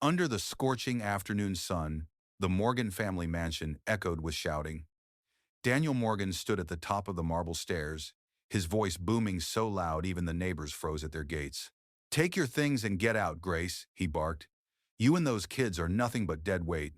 Under the scorching afternoon sun, the Morgan family mansion echoed with shouting. Daniel Morgan stood at the top of the marble stairs, his voice booming so loud even the neighbors froze at their gates. "Take your things and get out, Grace," he barked. "You and those kids are nothing but dead weight."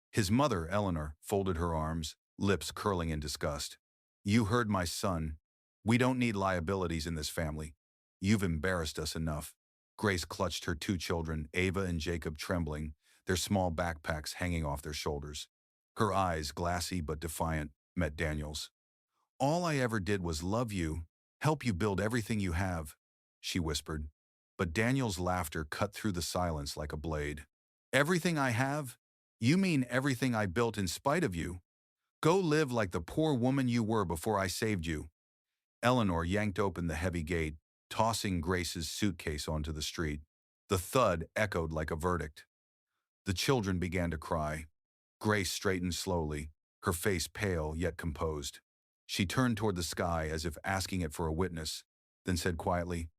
His mother, Eleanor, folded her arms, lips curling in disgust. "You heard my son. We don't need liabilities in this family. You've embarrassed us enough." Grace clutched her two children, Ava and Jacob, trembling, their small backpacks hanging off their shoulders. Her eyes, glassy but defiant, met Daniel's. "All I ever did was love you, help you build everything you have," she whispered. But Daniel's laughter cut through the silence like a blade. "Everything I have? You mean everything I built in spite of you? Go live like the poor woman you were before I saved you." Eleanor yanked open the heavy gate, tossing Grace's suitcase onto the street. The thud echoed like a verdict. The children began to cry. Grace straightened slowly, her face pale yet composed. She turned toward the sky as if asking it for a witness, then said quietly,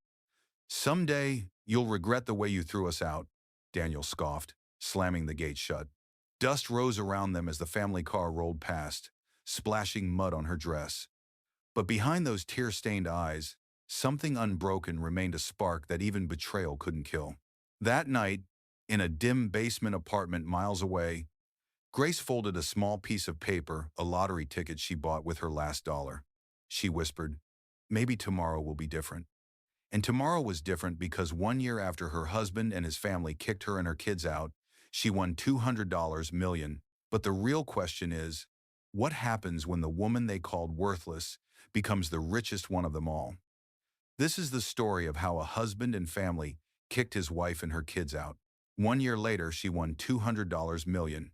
"Someday, you'll regret the way you threw us out," Daniel scoffed, slamming the gate shut. Dust rose around them as the family car rolled past, splashing mud on her dress. But behind those tear-stained eyes, something unbroken remained, a spark that even betrayal couldn't kill. That night, in a dim basement apartment miles away, Grace folded a small piece of paper, a lottery ticket she bought with her last dollar. She whispered, "Maybe tomorrow will be different." And tomorrow was different because 1 year after her husband and his family kicked her and her kids out, she won $200 million. But the real question is, what happens when the woman they called worthless becomes the richest one of them all? This is the story of how a husband and family kicked his wife and her kids out. 1 year later, she won $200 million.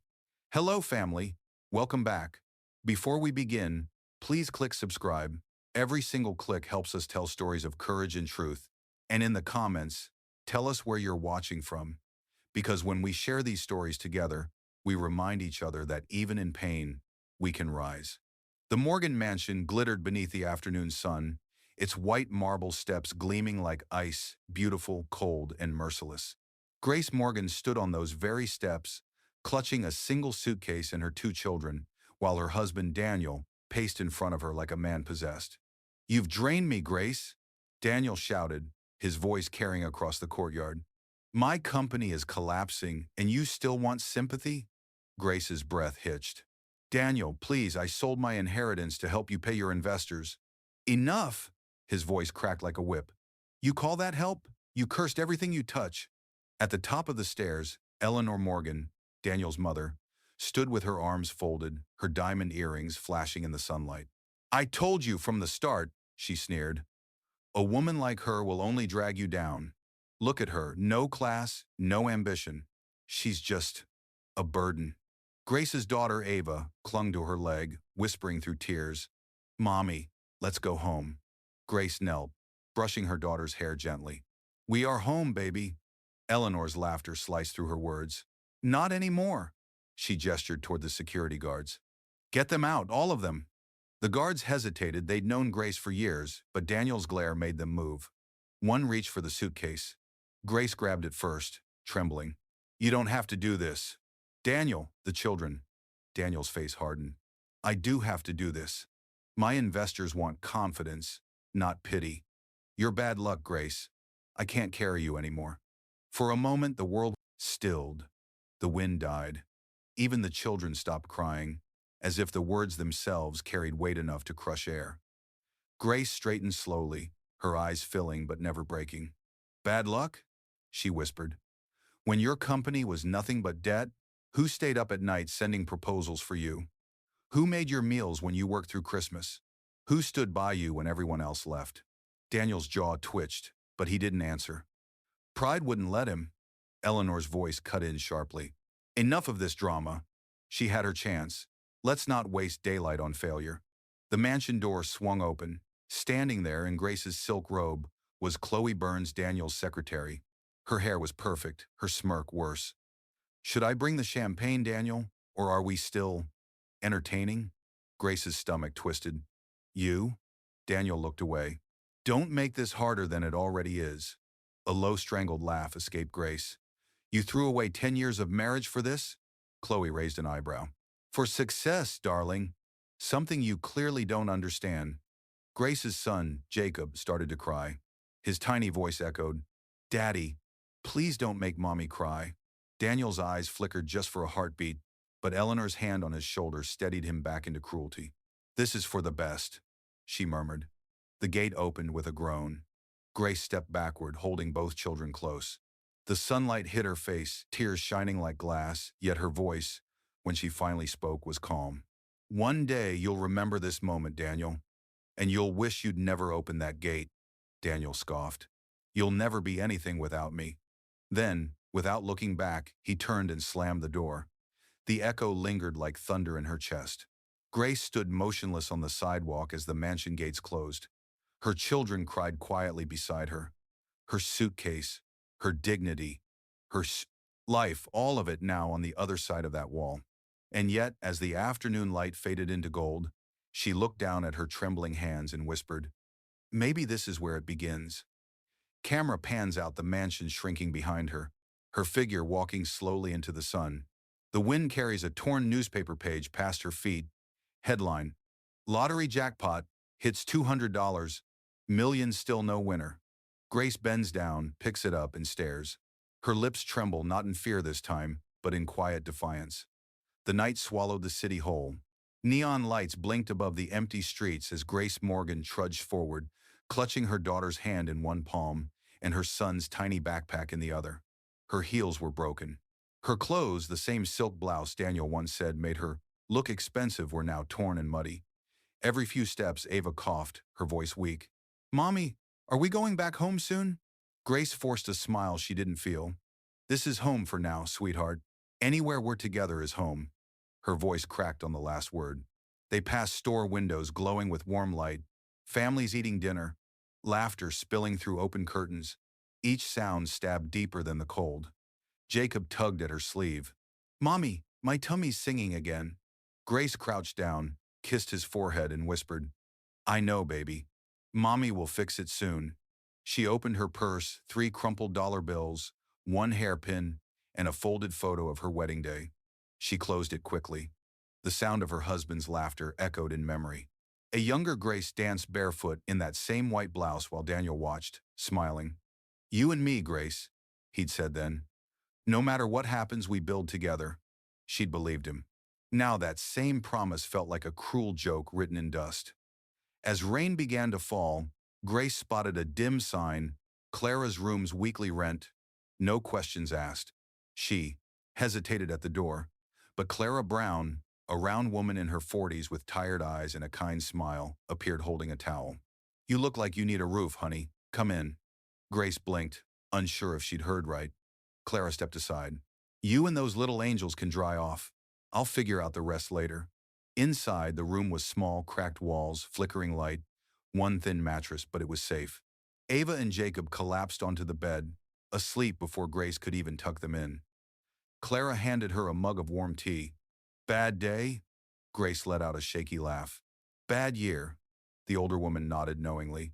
Hello, family. Welcome back. Before we begin, please click subscribe. Every single click helps us tell stories of courage and truth. And in the comments, tell us where you're watching from. Because when we share these stories together, we remind each other that even in pain, we can rise. The Morgan mansion glittered beneath the afternoon sun, its white marble steps gleaming like ice, beautiful, cold, and merciless. Grace Morgan stood on those very steps, clutching a single suitcase and her two children, while her husband Daniel paced in front of her like a man possessed. "You've drained me, Grace," Daniel shouted, his voice carrying across the courtyard. "My company is collapsing, and you still want sympathy?" Grace's breath hitched. "Daniel, please, I sold my inheritance to help you pay your investors." "Enough!" His voice cracked like a whip. "You call that help? You cursed everything you touch." At the top of the stairs, Eleanor Morgan, Daniel's mother, stood with her arms folded, her diamond earrings flashing in the sunlight. "I told you from the start," she sneered. "A woman like her will only drag you down. Look at her, no class, no ambition. She's just a burden." Grace's daughter Ava clung to her leg, whispering through tears, "Mommy, let's go home." Grace knelt, brushing her daughter's hair gently. "We are home, baby." Eleanor's laughter sliced through her words. "Not anymore." She gestured toward the security guards. "Get them out, all of them." The guards hesitated. They'd known Grace for years, but Daniel's glare made them move. One reached for the suitcase. Grace grabbed it first, trembling. "You don't have to do this." "Daniel," the children. Daniel's face hardened. "I do have to do this. My investors want confidence, not pity." "You're bad luck, Grace. I can't carry you anymore." For a moment, the world stilled. The wind died. Even the children stopped crying, as if the words themselves carried weight enough to crush air. Grace straightened slowly, her eyes filling but never breaking. "Bad luck?" she whispered. "When your company was nothing but debt, who stayed up at night sending proposals for you? Who made your meals when you worked through Christmas? Who stood by you when everyone else left?" Daniel's jaw twitched, but he didn't answer. Pride wouldn't let him. Eleanor's voice cut in sharply. "Enough of this drama." She had her chance. Let's not waste daylight on failure. The mansion door swung open. Standing there in Grace's silk robe was Chloe Burns, Daniel's secretary. Her hair was perfect, her smirk worse. "Should I bring the champagne, Daniel, or are we still entertaining?" Grace's stomach twisted. "You?" Daniel looked away. "Don't make this harder than it already is." A low, strangled laugh escaped Grace. You threw away 10 years of marriage for this? Chloe raised an eyebrow. For success, darling. Something you clearly don't understand. Grace's son, Jacob, started to cry. His tiny voice echoed, Daddy, please don't make Mommy cry. Daniel's eyes flickered just for a heartbeat, but Eleanor's hand on his shoulder steadied him back into cruelty. This is for the best, she murmured. The gate opened with a groan. Grace stepped backward, holding both children close. The sunlight hit her face, tears shining like glass, yet her voice, when she finally spoke, was calm. One day you'll remember this moment, Daniel, and you'll wish you'd never opened that gate, Daniel scoffed. You'll never be anything without me. Then, without looking back, he turned and slammed the door. The echo lingered like thunder in her chest. Grace stood motionless on the sidewalk as the mansion gates closed. Her children cried quietly beside her. Her suitcase, her dignity, her life, all of it now on the other side of that wall. And yet, as the afternoon light faded into gold, she looked down at her trembling hands and whispered, Maybe this is where it begins. Camera pans out the mansion shrinking behind her, her figure walking slowly into the sun. The wind carries a torn newspaper page past her feet. Headline, Lottery jackpot, hits $200, millions still no winner. Grace bends down, picks it up, and stares. Her lips tremble, not in fear this time, but in quiet defiance. The night swallowed the city whole. Neon lights blinked above the empty streets as Grace Morgan trudged forward, clutching her daughter's hand in one palm and her son's tiny backpack in the other. Her heels were broken. Her clothes, the same silk blouse Daniel once said made her look expensive, were now torn and muddy. Every few steps, Ava coughed, her voice weak. Mommy, are we going back home soon? Grace forced a smile she didn't feel. This is home for now, sweetheart. Anywhere we're together is home. Her voice cracked on the last word. They passed store windows glowing with warm light, families eating dinner, laughter spilling through open curtains, each sound stabbed deeper than the cold. Jacob tugged at her sleeve. Mommy, my tummy's singing again. Grace crouched down, kissed his forehead, and whispered, I know, baby. Mommy will fix it soon. She opened her purse, 3 crumpled dollar bills, 1 hairpin, and a folded photo of her wedding day. She closed it quickly. The sound of her husband's laughter echoed in memory. A younger Grace danced barefoot in that same white blouse while Daniel watched, smiling. You and me, Grace, he'd said then. No matter what happens, we build together. She'd believed him. Now that same promise felt like a cruel joke written in dust. As rain began to fall, Grace spotted a dim sign, Clara's room's weekly rent, no questions asked. She hesitated at the door, but Clara Brown, a round woman in her 40s with tired eyes and a kind smile, appeared holding a towel. You look like you need a roof, honey. Come in. Grace blinked, unsure if she'd heard right. Clara stepped aside. You and those little angels can dry off. I'll figure out the rest later. Inside, the room was small, cracked walls, flickering light, one thin mattress, but it was safe. Ava and Jacob collapsed onto the bed, asleep before Grace could even tuck them in. Clara handed her a mug of warm tea. Bad day? Grace let out a shaky laugh. Bad year. The older woman nodded knowingly.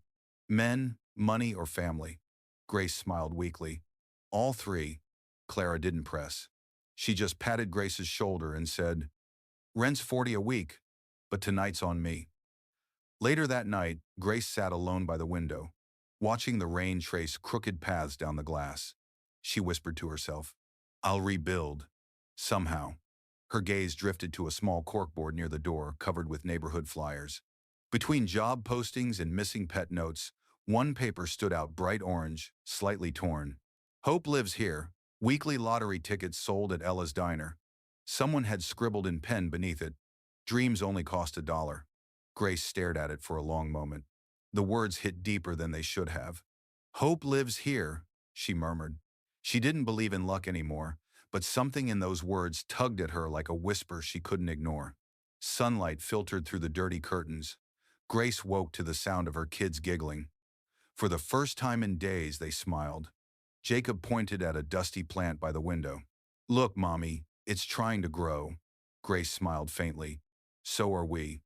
Men, money, or family? Grace smiled weakly. All 3. Clara didn't press. She just patted Grace's shoulder and said, Rent's $40 a week, but tonight's on me. Later that night, Grace sat alone by the window, watching the rain trace crooked paths down the glass. She whispered to herself, I'll rebuild. Somehow. Her gaze drifted to a small corkboard near the door covered with neighborhood flyers. Between job postings and missing pet notes, one paper stood out bright orange, slightly torn. Hope lives here. Weekly lottery tickets sold at Ella's Diner. Someone had scribbled in pen beneath it, Dreams only cost $1. Grace stared at it for a long moment. The words hit deeper than they should have. Hope lives here, she murmured. She didn't believe in luck anymore, but something in those words tugged at her like a whisper she couldn't ignore. Sunlight filtered through the dirty curtains. Grace woke to the sound of her kids giggling. For the first time in days, they smiled. Jacob pointed at a dusty plant by the window. Look, Mommy, it's trying to grow. Grace smiled faintly. So are we.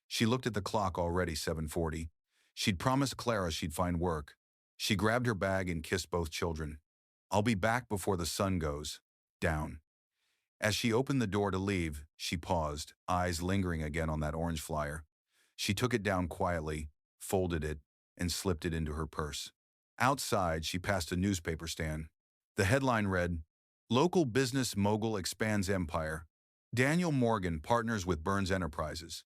She looked at the clock, already 7:40. She'd promised Clara she'd find work. She grabbed her bag and kissed both children. I'll be back before the sun goes down. As she opened the door to leave, she paused, eyes lingering again on that orange flyer. She took it down quietly, folded it, and slipped it into her purse. Outside, she passed a newspaper stand. The headline read, "Local Business Mogul Expands Empire. Daniel Morgan partners with Burns Enterprises."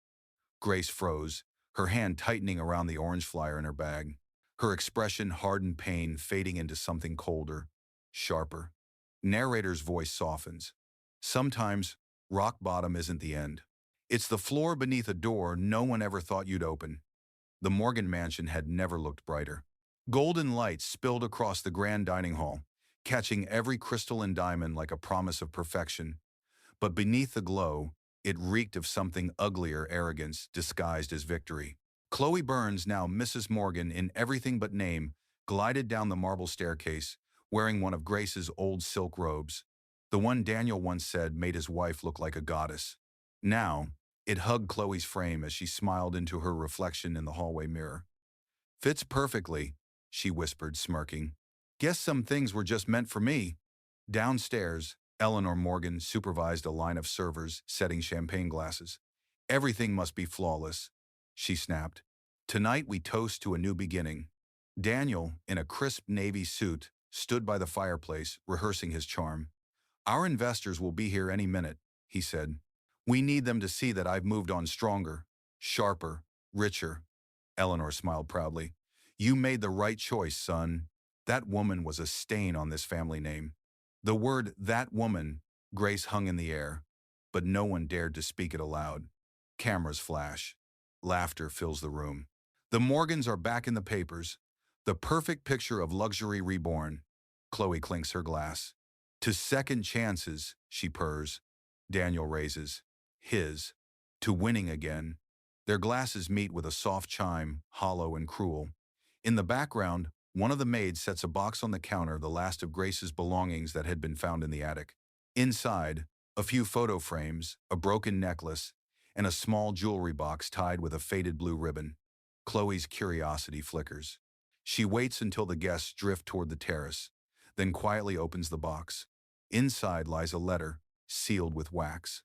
Grace froze, her hand tightening around the orange flyer in her bag. Her expression hardened pain, fading into something colder, sharper. Narrator's voice softens. Sometimes, rock bottom isn't the end. It's the floor beneath a door no one ever thought you'd open. The Morgan mansion had never looked brighter. Golden lights spilled across the grand dining hall, catching every crystal and diamond like a promise of perfection. But beneath the glow, it reeked of something uglier, arrogance disguised as victory. Chloe Burns, now Mrs. Morgan in everything but name, glided down the marble staircase, wearing one of Grace's old silk robes, the one Daniel once said made his wife look like a goddess. Now, it hugged Chloe's frame as she smiled into her reflection in the hallway mirror. "Fits perfectly," she whispered, smirking. "Guess some things were just meant for me." Downstairs, Eleanor Morgan supervised a line of servers setting champagne glasses. "Everything must be flawless," she snapped. "Tonight we toast to a new beginning." Daniel, in a crisp navy suit, stood by the fireplace, rehearsing his charm. "Our investors will be here any minute," he said. "We need them to see that I've moved on stronger, sharper, richer." Eleanor smiled proudly. "You made the right choice, son. That woman was a stain on this family name." The word "that woman" Grace hung in the air, but no one dared to speak it aloud. Cameras flash. Laughter fills the room. The Morgans are back in the papers. The perfect picture of luxury reborn. Chloe clinks her glass. "To second chances," she purrs. Daniel raises his. "To winning again." Their glasses meet with a soft chime, hollow and cruel. In the background, one of the maids sets a box on the counter, the last of Grace's belongings that had been found in the attic. Inside, a few photo frames, a broken necklace, and a small jewelry box tied with a faded blue ribbon. Chloe's curiosity flickers. She waits until the guests drift toward the terrace, then quietly opens the box. Inside lies a letter, sealed with wax.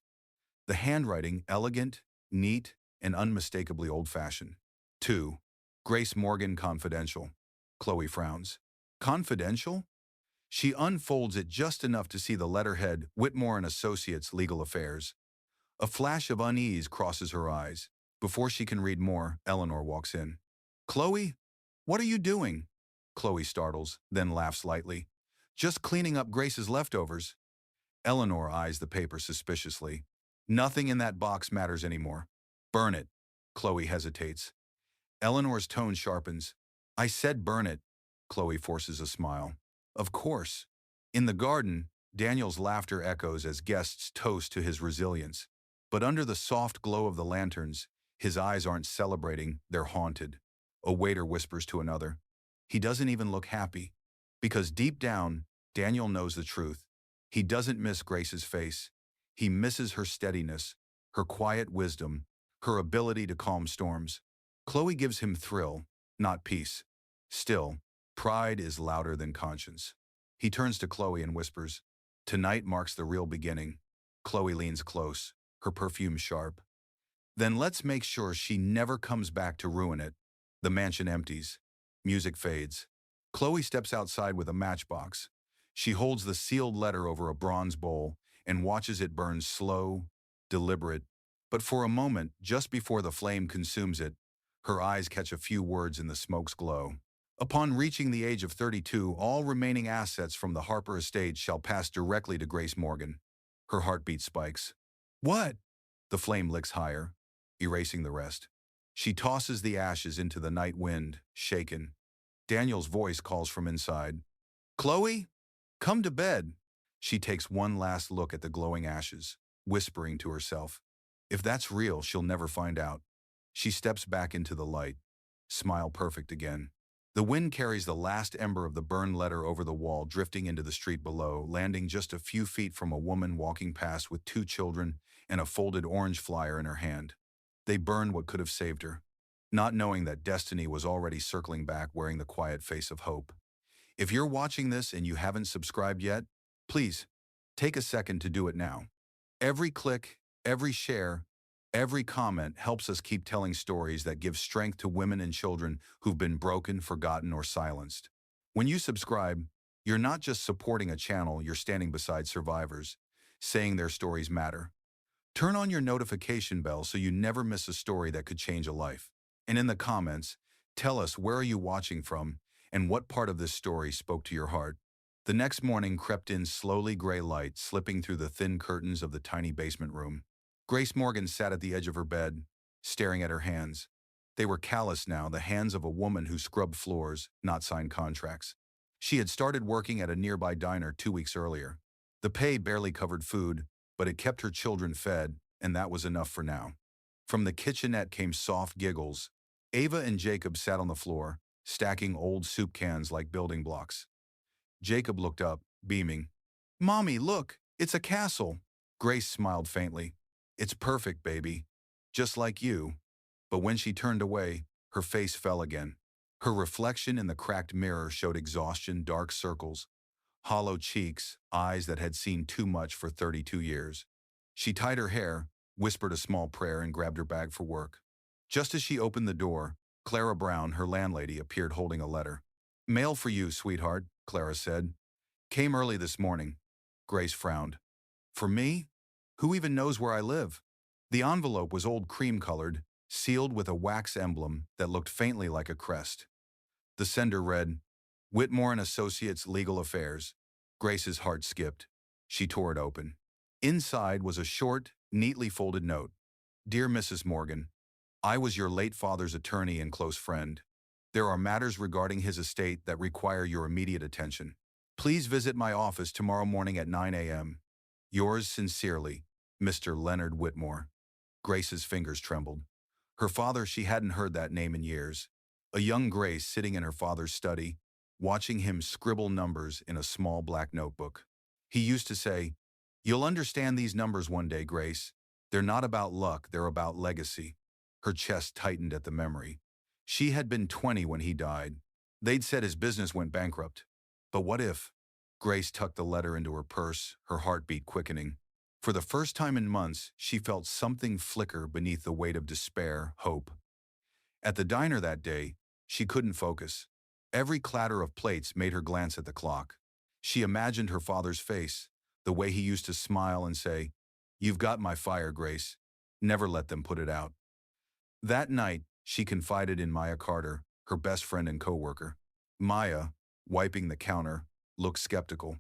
The handwriting elegant, neat, and unmistakably old-fashioned. To Grace Morgan, confidential. Chloe frowns. Confidential? She unfolds it just enough to see the letterhead, Whitmore and Associates, Legal Affairs. A flash of unease crosses her eyes. Before she can read more, Eleanor walks in. "Chloe, what are you doing?" Chloe startles, then laughs lightly. "Just cleaning up Grace's leftovers." Eleanor eyes the paper suspiciously. "Nothing in that box matters anymore. Burn it." Chloe hesitates. Eleanor's tone sharpens. "I said burn it." Chloe forces a smile. "Of course." In the garden, Daniel's laughter echoes as guests toast to his resilience. But under the soft glow of the lanterns, his eyes aren't celebrating, they're haunted. A waiter whispers to another. "He doesn't even look happy." Because deep down, Daniel knows the truth. He doesn't miss Grace's face. He misses her steadiness, her quiet wisdom, her ability to calm storms. Chloe gives him thrill, not peace. Still, pride is louder than conscience. He turns to Chloe and whispers, "Tonight marks the real beginning." Chloe leans close, her perfume sharp. "Then let's make sure she never comes back to ruin it." The mansion empties. Music fades. Chloe steps outside with a matchbox. She holds the sealed letter over a bronze bowl and watches it burn slow, deliberate. But for a moment, just before the flame consumes it, her eyes catch a few words in the smoke's glow. "Upon reaching the age of 32, all remaining assets from the Harper estate shall pass directly to Grace Morgan." Her heartbeat spikes. "What?" The flame licks higher, erasing the rest. She tosses the ashes into the night wind, shaken. Daniel's voice calls from inside. "Chloe, come to bed." She takes one last look at the glowing ashes, whispering to herself, "If that's real, she'll never find out." She steps back into the light, smile perfect again. The wind carries the last ember of the burned letter over the wall, drifting into the street below, landing just a few feet from a woman walking past with 2 children and a folded orange flyer in her hand. They burned what could have saved her, not knowing that destiny was already circling back, wearing the quiet face of hope. If you're watching this and you haven't subscribed yet, please take a second to do it now. Every click, every share, every comment helps us keep telling stories that give strength to women and children who've been broken, forgotten, or silenced. When you subscribe, you're not just supporting a channel, you're standing beside survivors, saying their stories matter. Turn on your notification bell so you never miss a story that could change a life. And in the comments, tell us where are you watching from and what part of this story spoke to your heart. The next morning crept in slowly, gray light slipping through the thin curtains of the tiny basement room. Grace Morgan sat at the edge of her bed, staring at her hands. They were callous now, the hands of a woman who scrubbed floors, not signed contracts. She had started working at a nearby diner 2 weeks earlier. The pay barely covered food, but it kept her children fed, and that was enough for now. From the kitchenette came soft giggles. Ava and Jacob sat on the floor, stacking old soup cans like building blocks. Jacob looked up, beaming. "Mommy, look, it's a castle." Grace smiled faintly. "It's perfect, baby. Just like you." But when she turned away, her face fell again. Her reflection in the cracked mirror showed exhaustion, dark circles, hollow cheeks, eyes that had seen too much for 32 years. She tied her hair, whispered a small prayer, and grabbed her bag for work. Just as she opened the door, Clara Brown, her landlady, appeared holding a letter. "Mail for you, sweetheart," Clara said. "Came early this morning." Grace frowned. "For me? Who even knows where I live?" The envelope was old cream-colored, sealed with a wax emblem that looked faintly like a crest. The sender read, "Whitmore and Associates Legal Affairs." Grace's heart skipped. She tore it open. Inside was a short, neatly folded note. "Dear Mrs. Morgan, I was your late father's attorney and close friend. There are matters regarding his estate that require your immediate attention. Please visit my office tomorrow morning at 9 a.m. Yours sincerely, Mr. Leonard Whitmore." Grace's fingers trembled. Her father, she hadn't heard that name in years. A young Grace sitting in her father's study, watching him scribble numbers in a small black notebook. He used to say, "You'll understand these numbers one day, Grace. They're not about luck, they're about legacy." Her chest tightened at the memory. She had been 20 when he died. They'd said his business went bankrupt. But what if? Grace tucked the letter into her purse, her heartbeat quickening. For the first time in months, she felt something flicker beneath the weight of despair, hope. At the diner that day, she couldn't focus. Every clatter of plates made her glance at the clock. She imagined her father's face, the way he used to smile and say, "You've got my fire, Grace. Never let them put it out." That night, she confided in Maya Carter, her best friend and coworker. Maya, wiping the counter, looked skeptical.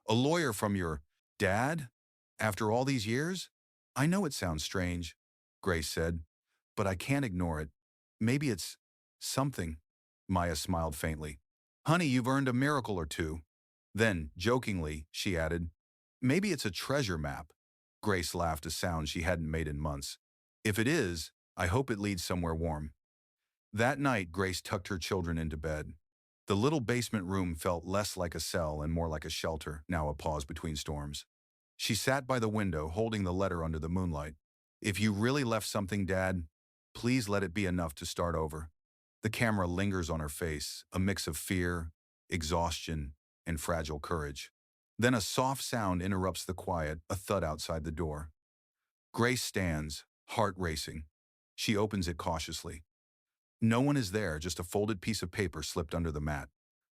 "A lawyer from your dad? After all these years?" "I know it sounds strange," Grace said, "but I can't ignore it. Maybe it's something." Maya smiled faintly. "Honey, you've earned a miracle or two." Then, jokingly, she added, "Maybe it's a treasure map." Grace laughed, a sound she hadn't made in months. "If it is, I hope it leads somewhere warm." That night, Grace tucked her children into bed. The little basement room felt less like a cell and more like a shelter, now a pause between storms. She sat by the window, holding the letter under the moonlight. "If you really left something, Dad, please let it be enough to start over." The camera lingers on her face, a mix of fear, exhaustion, and fragile courage. Then a soft sound interrupts the quiet, a thud outside the door. Grace stands, heart racing. She opens it cautiously. No one is there, just a folded piece of paper slipped under the mat.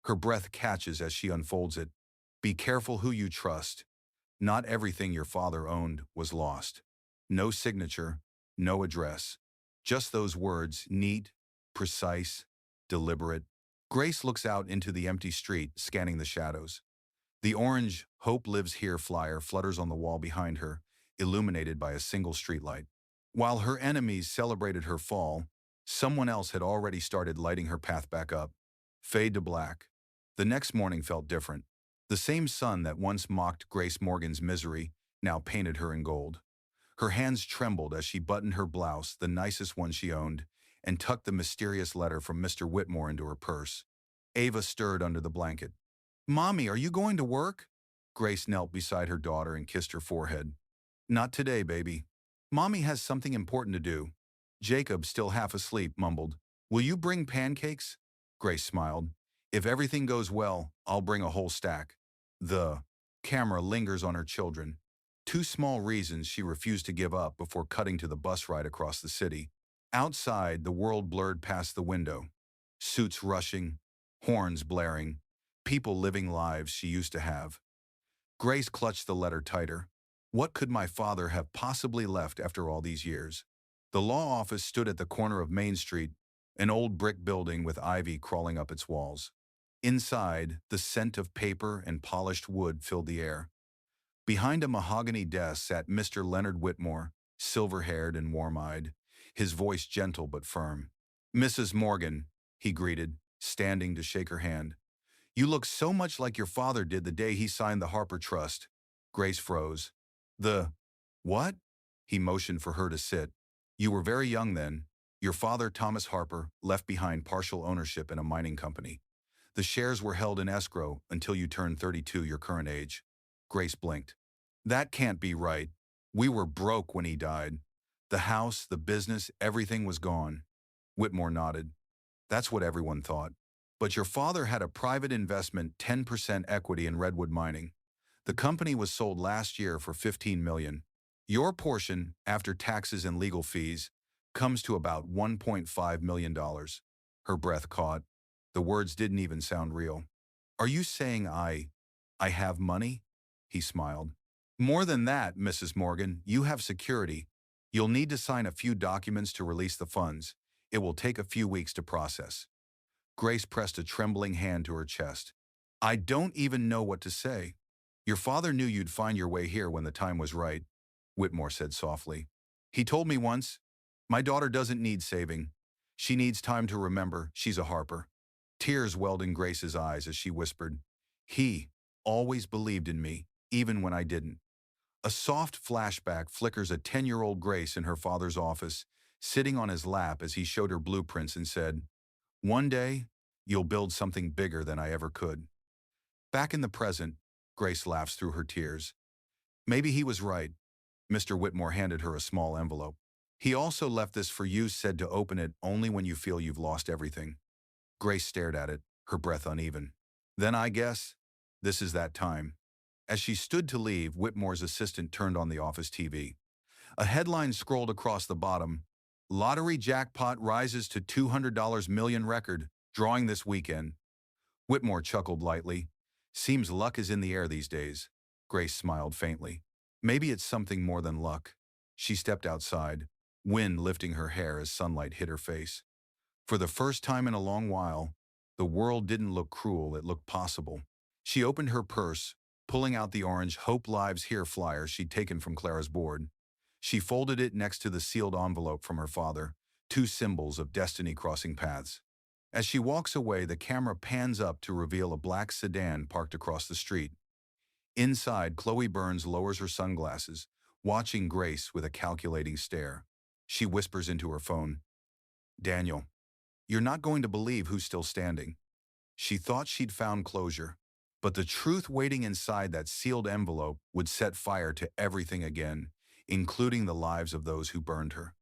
Her breath catches as she unfolds it. "Be careful who you trust. Not everything your father owned was lost." No signature, no address. Just those words, neat, precise, deliberate. Grace looks out into the empty street, scanning the shadows. The orange "Hope Lives Here" flyer flutters on the wall behind her, illuminated by a single streetlight. While her enemies celebrated her fall, someone else had already started lighting her path back up. Fade to black. The next morning felt different. The same sun that once mocked Grace Morgan's misery now painted her in gold. Her hands trembled as she buttoned her blouse, the nicest one she owned, and tucked the mysterious letter from Mr. Whitmore into her purse. Ava stirred under the blanket. "Mommy, are you going to work?" Grace knelt beside her daughter and kissed her forehead. "Not today, baby. Mommy has something important to do." Jacob, still half asleep, mumbled, "Will you bring pancakes?" Grace smiled. If everything goes well, I'll bring a whole stack. The camera lingers on her children. Two small reasons she refused to give up before cutting to the bus ride across the city. Outside, the world blurred past the window. Suits rushing, horns blaring, people living lives she used to have. Grace clutched the letter tighter. What could my father have possibly left after all these years? The law office stood at the corner of Main Street, an old brick building with ivy crawling up its walls. Inside, the scent of paper and polished wood filled the air. Behind a mahogany desk sat Mr. Leonard Whitmore, silver-haired and warm-eyed, his voice gentle but firm. "Mrs. Morgan," he greeted, standing to shake her hand. "You look so much like your father did the day he signed the Harper Trust." Grace froze. "The what?" He motioned for her to sit. "You were very young then. Your father, Thomas Harper, left behind partial ownership in a mining company. The shares were held in escrow until you turned 32, your current age." Grace blinked. "That can't be right. We were broke when he died. The house, the business, everything was gone." Whitmore nodded. "That's what everyone thought. But your father had a private investment, 10% equity in Redwood Mining. The company was sold last year for $15 million. Your portion, after taxes and legal fees, comes to about $1.5 million. Her breath caught. The words didn't even sound real. "Are you saying I have money?" He smiled. "More than that, Mrs. Morgan, you have security. You'll need to sign a few documents to release the funds. It will take a few weeks to process." Grace pressed a trembling hand to her chest. "I don't even know what to say." "Your father knew you'd find your way here when the time was right," Whitmore said softly. "He told me once, 'My daughter doesn't need saving. She needs time to remember she's a Harper.'" Tears welled in Grace's eyes as she whispered, "He always believed in me, even when I didn't." A soft flashback flickers a 10-year-old Grace in her father's office, sitting on his lap as he showed her blueprints and said, "One day, you'll build something bigger than I ever could." Back in the present, Grace laughs through her tears. "Maybe he was right." Mr. Whitmore handed her a small envelope. "He also left this for you, said to open it only when you feel you've lost everything." Grace stared at it, her breath uneven. "Then I guess this is that time." As she stood to leave, Whitmore's assistant turned on the office TV. A headline scrolled across the bottom: "Lottery jackpot rises to $200 million record, drawing this weekend." Whitmore chuckled lightly. "Seems luck is in the air these days." Grace smiled faintly. "Maybe it's something more than luck." She stepped outside, wind lifting her hair as sunlight hit her face. For the first time in a long while, the world didn't look cruel, it looked possible. She opened her purse, pulling out the orange "Hope Lives Here" flyer she'd taken from Clara's board. She folded it next to the sealed envelope from her father, two symbols of destiny crossing paths. As she walks away, the camera pans up to reveal a black sedan parked across the street. Inside, Chloe Burns lowers her sunglasses, watching Grace with a calculating stare. She whispers into her phone, "Daniel, you're not going to believe who's still standing." She thought she'd found closure, but the truth waiting inside that sealed envelope would set fire to everything again, including the lives of those who burned her.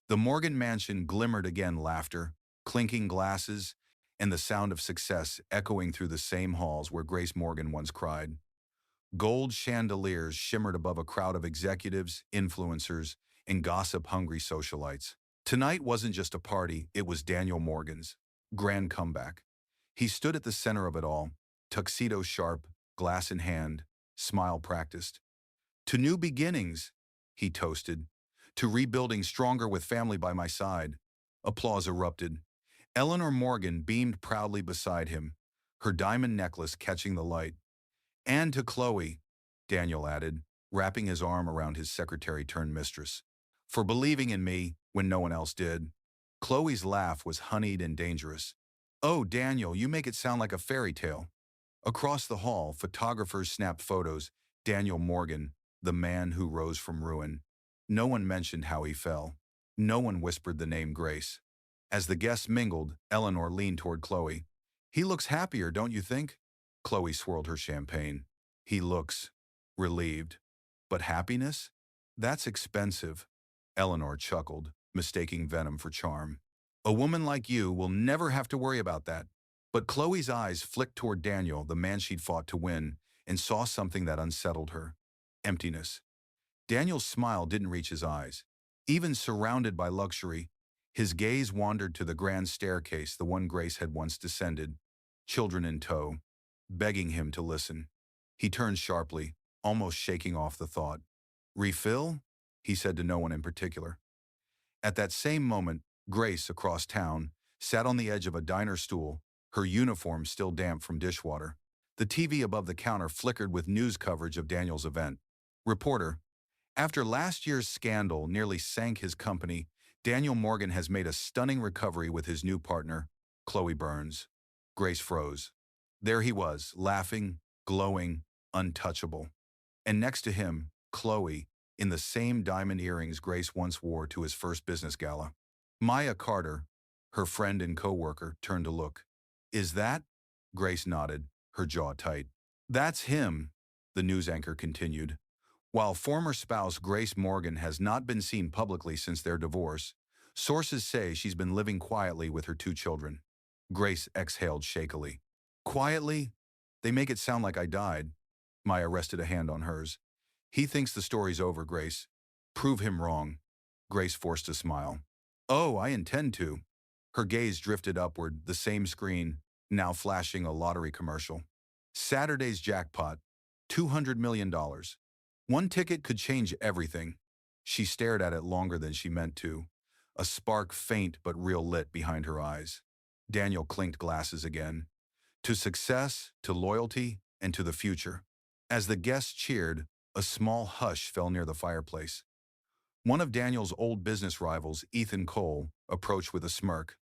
The Morgan mansion glimmered again, laughter, clinking glasses, and the sound of success echoing through the same halls where Grace Morgan once cried. Gold chandeliers shimmered above a crowd of executives, influencers, and gossip-hungry socialites. Tonight wasn't just a party, it was Daniel Morgan's grand comeback. He stood at the center of it all, tuxedo sharp, glass in hand, smile practiced. "To new beginnings," he toasted. "To rebuilding stronger with family by my side." Applause erupted. Eleanor Morgan beamed proudly beside him, her diamond necklace catching the light. "And to Chloe," Daniel added, wrapping his arm around his secretary-turned-mistress, "for believing in me when no one else did." Chloe's laugh was honeyed and dangerous. "Oh, Daniel, you make it sound like a fairy tale." Across the hall, photographers snapped photos. Daniel Morgan, the man who rose from ruin. No one mentioned how he fell. No one whispered the name Grace. As the guests mingled, Eleanor leaned toward Chloe. "He looks happier, don't you think?" Chloe swirled her champagne. "He looks relieved. But happiness? That's expensive." Eleanor chuckled, mistaking venom for charm. "A woman like you will never have to worry about that." But Chloe's eyes flicked toward Daniel, the man she'd fought to win, and saw something that unsettled her. Emptiness. Daniel's smile didn't reach his eyes. Even surrounded by luxury, his gaze wandered to the grand staircase, the one Grace had once descended, children in tow, begging him to listen. He turned sharply, almost shaking off the thought. "Refill?" he said to no one in particular. At that same moment, Grace, across town, sat on the edge of a diner stool, her uniform still damp from dishwater. The TV above the counter flickered with news coverage of Daniel's event. Reporter: "After last year's scandal nearly sank his company, Daniel Morgan has made a stunning recovery with his new partner, Chloe Burns." Grace froze. There he was, laughing, glowing, untouchable. And next to him, Chloe, in the same diamond earrings Grace once wore to his first business gala. Maya Carter, her friend and co-worker, turned to look. "Is that?" Grace nodded, her jaw tight. "That's him," the news anchor continued. "While former spouse Grace Morgan has not been seen publicly since their divorce, sources say she's been living quietly with her two children." Grace exhaled shakily. "Quietly? They make it sound like I died." Maya rested a hand on hers. "He thinks the story's over, Grace. Prove him wrong." Grace forced a smile. "Oh, I intend to." Her gaze drifted upward, the same screen, now flashing a lottery commercial. Saturday's jackpot, $200 million. One ticket could change everything. She stared at it longer than she meant to, a spark faint but real lit behind her eyes. Daniel clinked glasses again. To success, to loyalty, and to the future. As the guests cheered, a small hush fell near the fireplace. One of Daniel's old business rivals, Ethan Cole, approached with a smirk.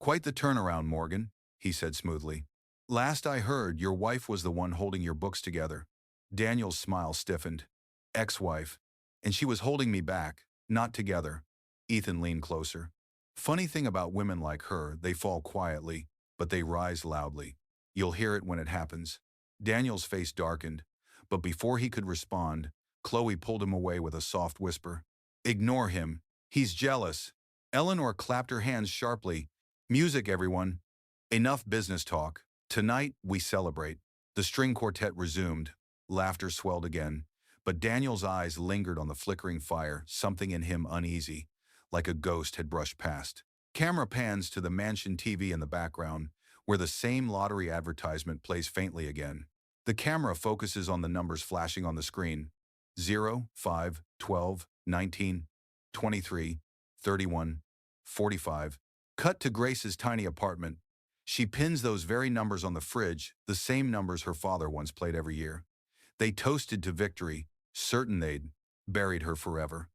"Quite the turnaround, Morgan," he said smoothly. "Last I heard, your wife was the one holding your books together." Daniel's smile stiffened. "Ex-wife. And she was holding me back, not together." Ethan leaned closer. "Funny thing about women like her, they fall quietly, but they rise loudly. You'll hear it when it happens." Daniel's face darkened, but before he could respond, Chloe pulled him away with a soft whisper. "Ignore him. He's jealous." Eleanor clapped her hands sharply. "Music, everyone. Enough business talk. Tonight, we celebrate." The string quartet resumed. Laughter swelled again, but Daniel's eyes lingered on the flickering fire, something in him uneasy, like a ghost had brushed past. Camera pans to the mansion TV in the background, where the same lottery advertisement plays faintly again. The camera focuses on the numbers flashing on the screen. 0, 5, 12, 19, 23, 31, 45. Cut to Grace's tiny apartment. She pins those very numbers on the fridge, the same numbers her father once played every year. They toasted to victory, certain they'd buried her forever.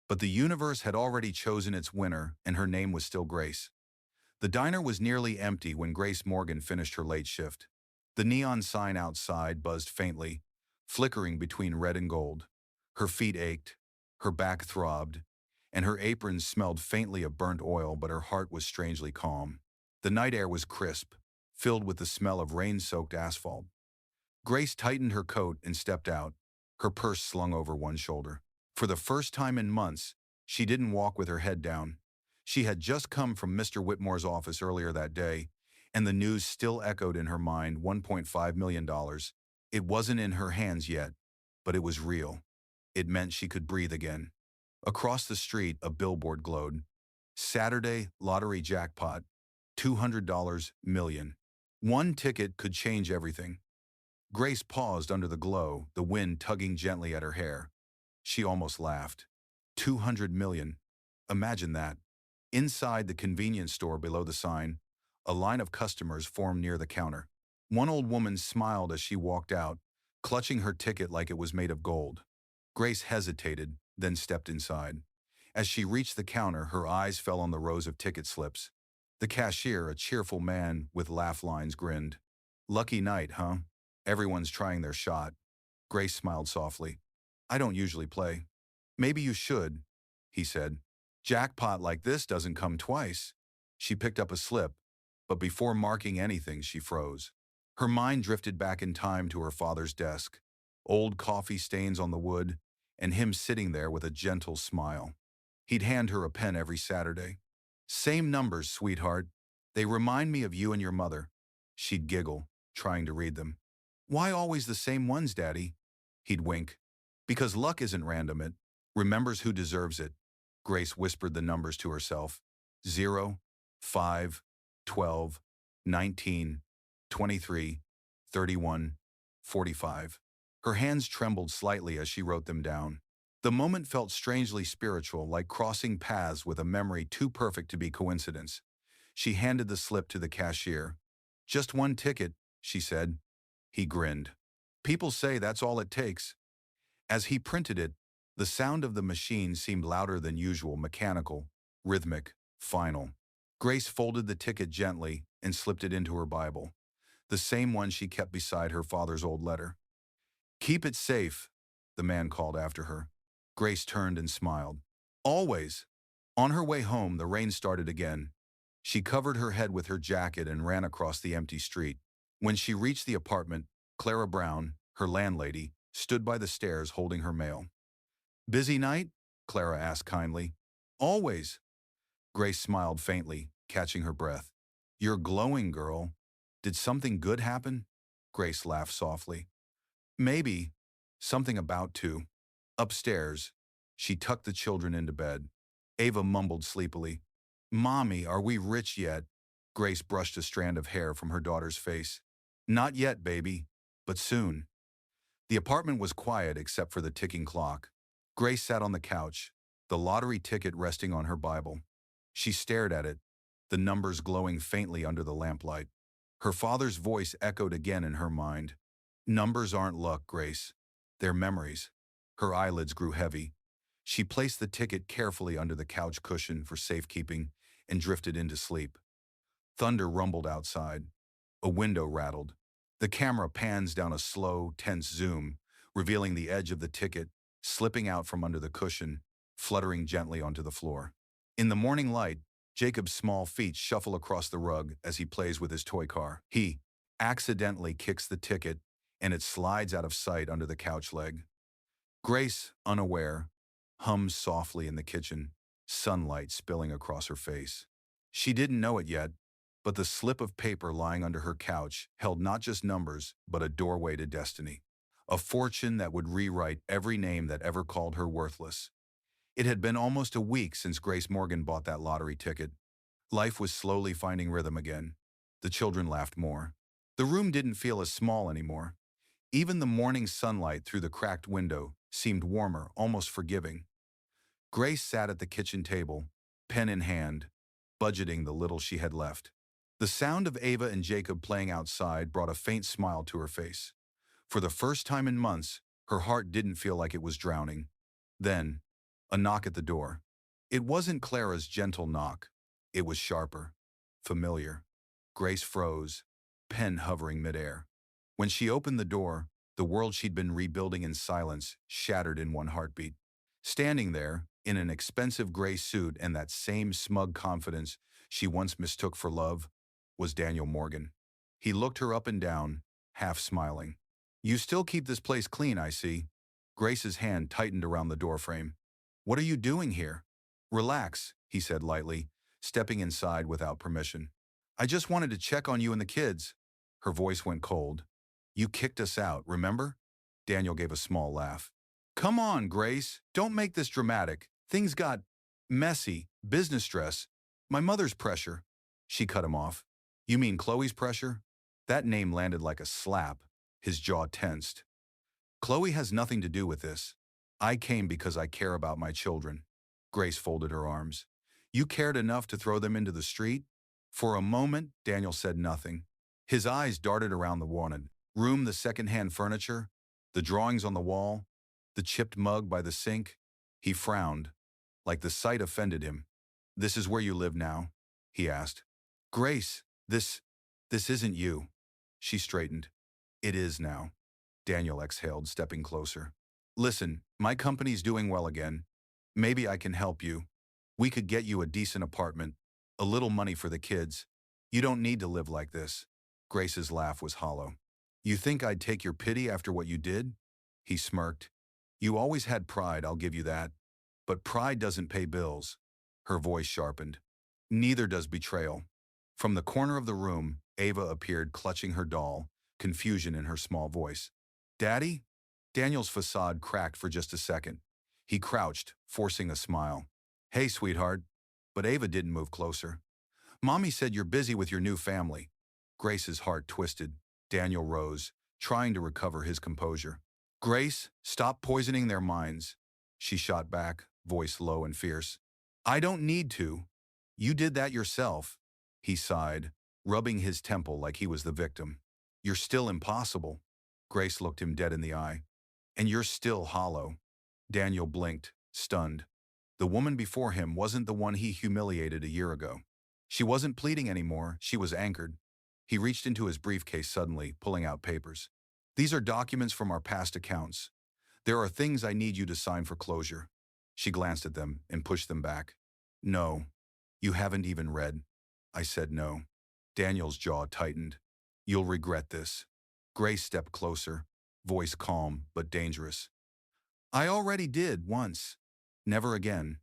But the universe had already chosen its winner, and her name was still Grace. The diner was nearly empty when Grace Morgan finished her late shift. The neon sign outside buzzed faintly, flickering between red and gold. Her feet ached, her back throbbed, and her apron smelled faintly of burnt oil, but her heart was strangely calm. The night air was crisp, filled with the smell of rain-soaked asphalt. Grace tightened her coat and stepped out, her purse slung over one shoulder. For the first time in months, she didn't walk with her head down. She had just come from Mr. Whitmore's office earlier that day, and the news still echoed in her mind. $1.5 million. It wasn't in her hands yet, but it was real. It meant she could breathe again. Across the street, a billboard glowed. Saturday lottery jackpot, $200 million. One ticket could change everything. Grace paused under the glow, the wind tugging gently at her hair. She almost laughed. 200 million. Imagine that. Inside the convenience store below the sign, a line of customers formed near the counter. One old woman smiled as she walked out, clutching her ticket like it was made of gold. Grace hesitated, then stepped inside. As she reached the counter, her eyes fell on the rows of ticket slips. The cashier, a cheerful man with laugh lines, grinned. "Lucky night, huh? Everyone's trying their shot." Grace smiled softly. "I don't usually play." "Maybe you should," he said. "Jackpot like this doesn't come twice." She picked up a slip, but before marking anything, she froze. Her mind drifted back in time to her father's desk, old coffee stains on the wood, and him sitting there with a gentle smile. He'd hand her a pen every Saturday. "Same numbers, sweetheart. They remind me of you and your mother." She'd giggle, trying to read them. Why always the same ones, Daddy? He'd wink. Because luck isn't random, it remembers who deserves it. Grace whispered the numbers to herself. 0, 5, 12, 19, 23, 31, 45. Her hands trembled slightly as she wrote them down. The moment felt strangely spiritual, like crossing paths with a memory too perfect to be coincidence. She handed the slip to the cashier. Just one ticket, she said. He grinned. People say that's all it takes. As he printed it, the sound of the machine seemed louder than usual, mechanical, rhythmic, final. Grace folded the ticket gently and slipped it into her Bible, the same one she kept beside her father's old letter. Keep it safe, the man called after her. Grace turned and smiled. Always. On her way home, the rain started again. She covered her head with her jacket and ran across the empty street. When she reached the apartment, Clara Brown, her landlady, stood by the stairs holding her mail. Busy night? Clara asked kindly. Always. Grace smiled faintly, catching her breath. You're glowing, girl. Did something good happen? Grace laughed softly. Maybe. Something about to. Upstairs, she tucked the children into bed. Ava mumbled sleepily. Mommy, are we rich yet? Grace brushed a strand of hair from her daughter's face. Not yet, baby, but soon. The apartment was quiet except for the ticking clock. Grace sat on the couch, the lottery ticket resting on her Bible. She stared at it, the numbers glowing faintly under the lamplight. Her father's voice echoed again in her mind. Numbers aren't luck, Grace. They're memories. Her eyelids grew heavy. She placed the ticket carefully under the couch cushion for safekeeping and drifted into sleep. Thunder rumbled outside. A window rattled. The camera pans down a slow, tense zoom, revealing the edge of the ticket, slipping out from under the cushion, fluttering gently onto the floor. In the morning light, Jacob's small feet shuffle across the rug as he plays with his toy car. He accidentally kicks the ticket, and it slides out of sight under the couch leg. Grace, unaware, hums softly in the kitchen, sunlight spilling across her face. She didn't know it yet, but the slip of paper lying under her couch held not just numbers, but a doorway to destiny. A fortune that would rewrite every name that ever called her worthless. It had been almost a week since Grace Morgan bought that lottery ticket. Life was slowly finding rhythm again. The children laughed more. The room didn't feel as small anymore. Even the morning sunlight through the cracked window seemed warmer, almost forgiving. Grace sat at the kitchen table, pen in hand, budgeting the little she had left. The sound of Ava and Jacob playing outside brought a faint smile to her face. For the first time in months, her heart didn't feel like it was drowning. Then, a knock at the door. It wasn't Clara's gentle knock. It was sharper, familiar. Grace froze, pen hovering midair. When she opened the door, the world she'd been rebuilding in silence shattered in one heartbeat. Standing there, in an expensive gray suit and that same smug confidence she once mistook for love, was Daniel Morgan. He looked her up and down, half smiling. You still keep this place clean, I see. Grace's hand tightened around the doorframe. What are you doing here? Relax, he said lightly, stepping inside without permission. I just wanted to check on you and the kids. Her voice went cold. You kicked us out, remember? Daniel gave a small laugh. Come on, Grace, don't make this dramatic. Things got messy, business stress, my mother's pressure. She cut him off. You mean Chloe's pressure? That name landed like a slap. His jaw tensed. Chloe has nothing to do with this. I came because I care about my children. Grace folded her arms. You cared enough to throw them into the street? For a moment, Daniel said nothing. His eyes darted around the wanted room, the second-hand furniture, the drawings on the wall, the chipped mug by the sink. He frowned, like the sight offended him. This is where you live now? He asked. Grace, this isn't you. She straightened. It is now. Daniel exhaled, stepping closer. Listen, my company's doing well again. Maybe I can help you. We could get you a decent apartment, a little money for the kids. You don't need to live like this. Grace's laugh was hollow. You think I'd take your pity after what you did? He smirked. You always had pride, I'll give you that. But pride doesn't pay bills. Her voice sharpened. Neither does betrayal. From the corner of the room, Ava appeared clutching her doll, confusion in her small voice. Daddy? Daniel's facade cracked for just a second. He crouched, forcing a smile. Hey, sweetheart. But Ava didn't move closer. Mommy said you're busy with your new family. Grace's heart twisted. Daniel rose, trying to recover his composure. Grace, stop poisoning their minds. She shot back, voice low and fierce. I don't need to. You did that yourself. He sighed, rubbing his temple like he was the victim. You're still impossible. Grace looked him dead in the eye. And you're still hollow. Daniel blinked, stunned. The woman before him wasn't the one he humiliated a year ago. She wasn't pleading anymore, she was anchored. He reached into his briefcase suddenly, pulling out papers. These are documents from our past accounts. There are things I need you to sign for closure. She glanced at them and pushed them back. No, you haven't even read. I said no. Daniel's jaw tightened. You'll regret this. Grace stepped closer, voice calm but dangerous. I already did once. Never again.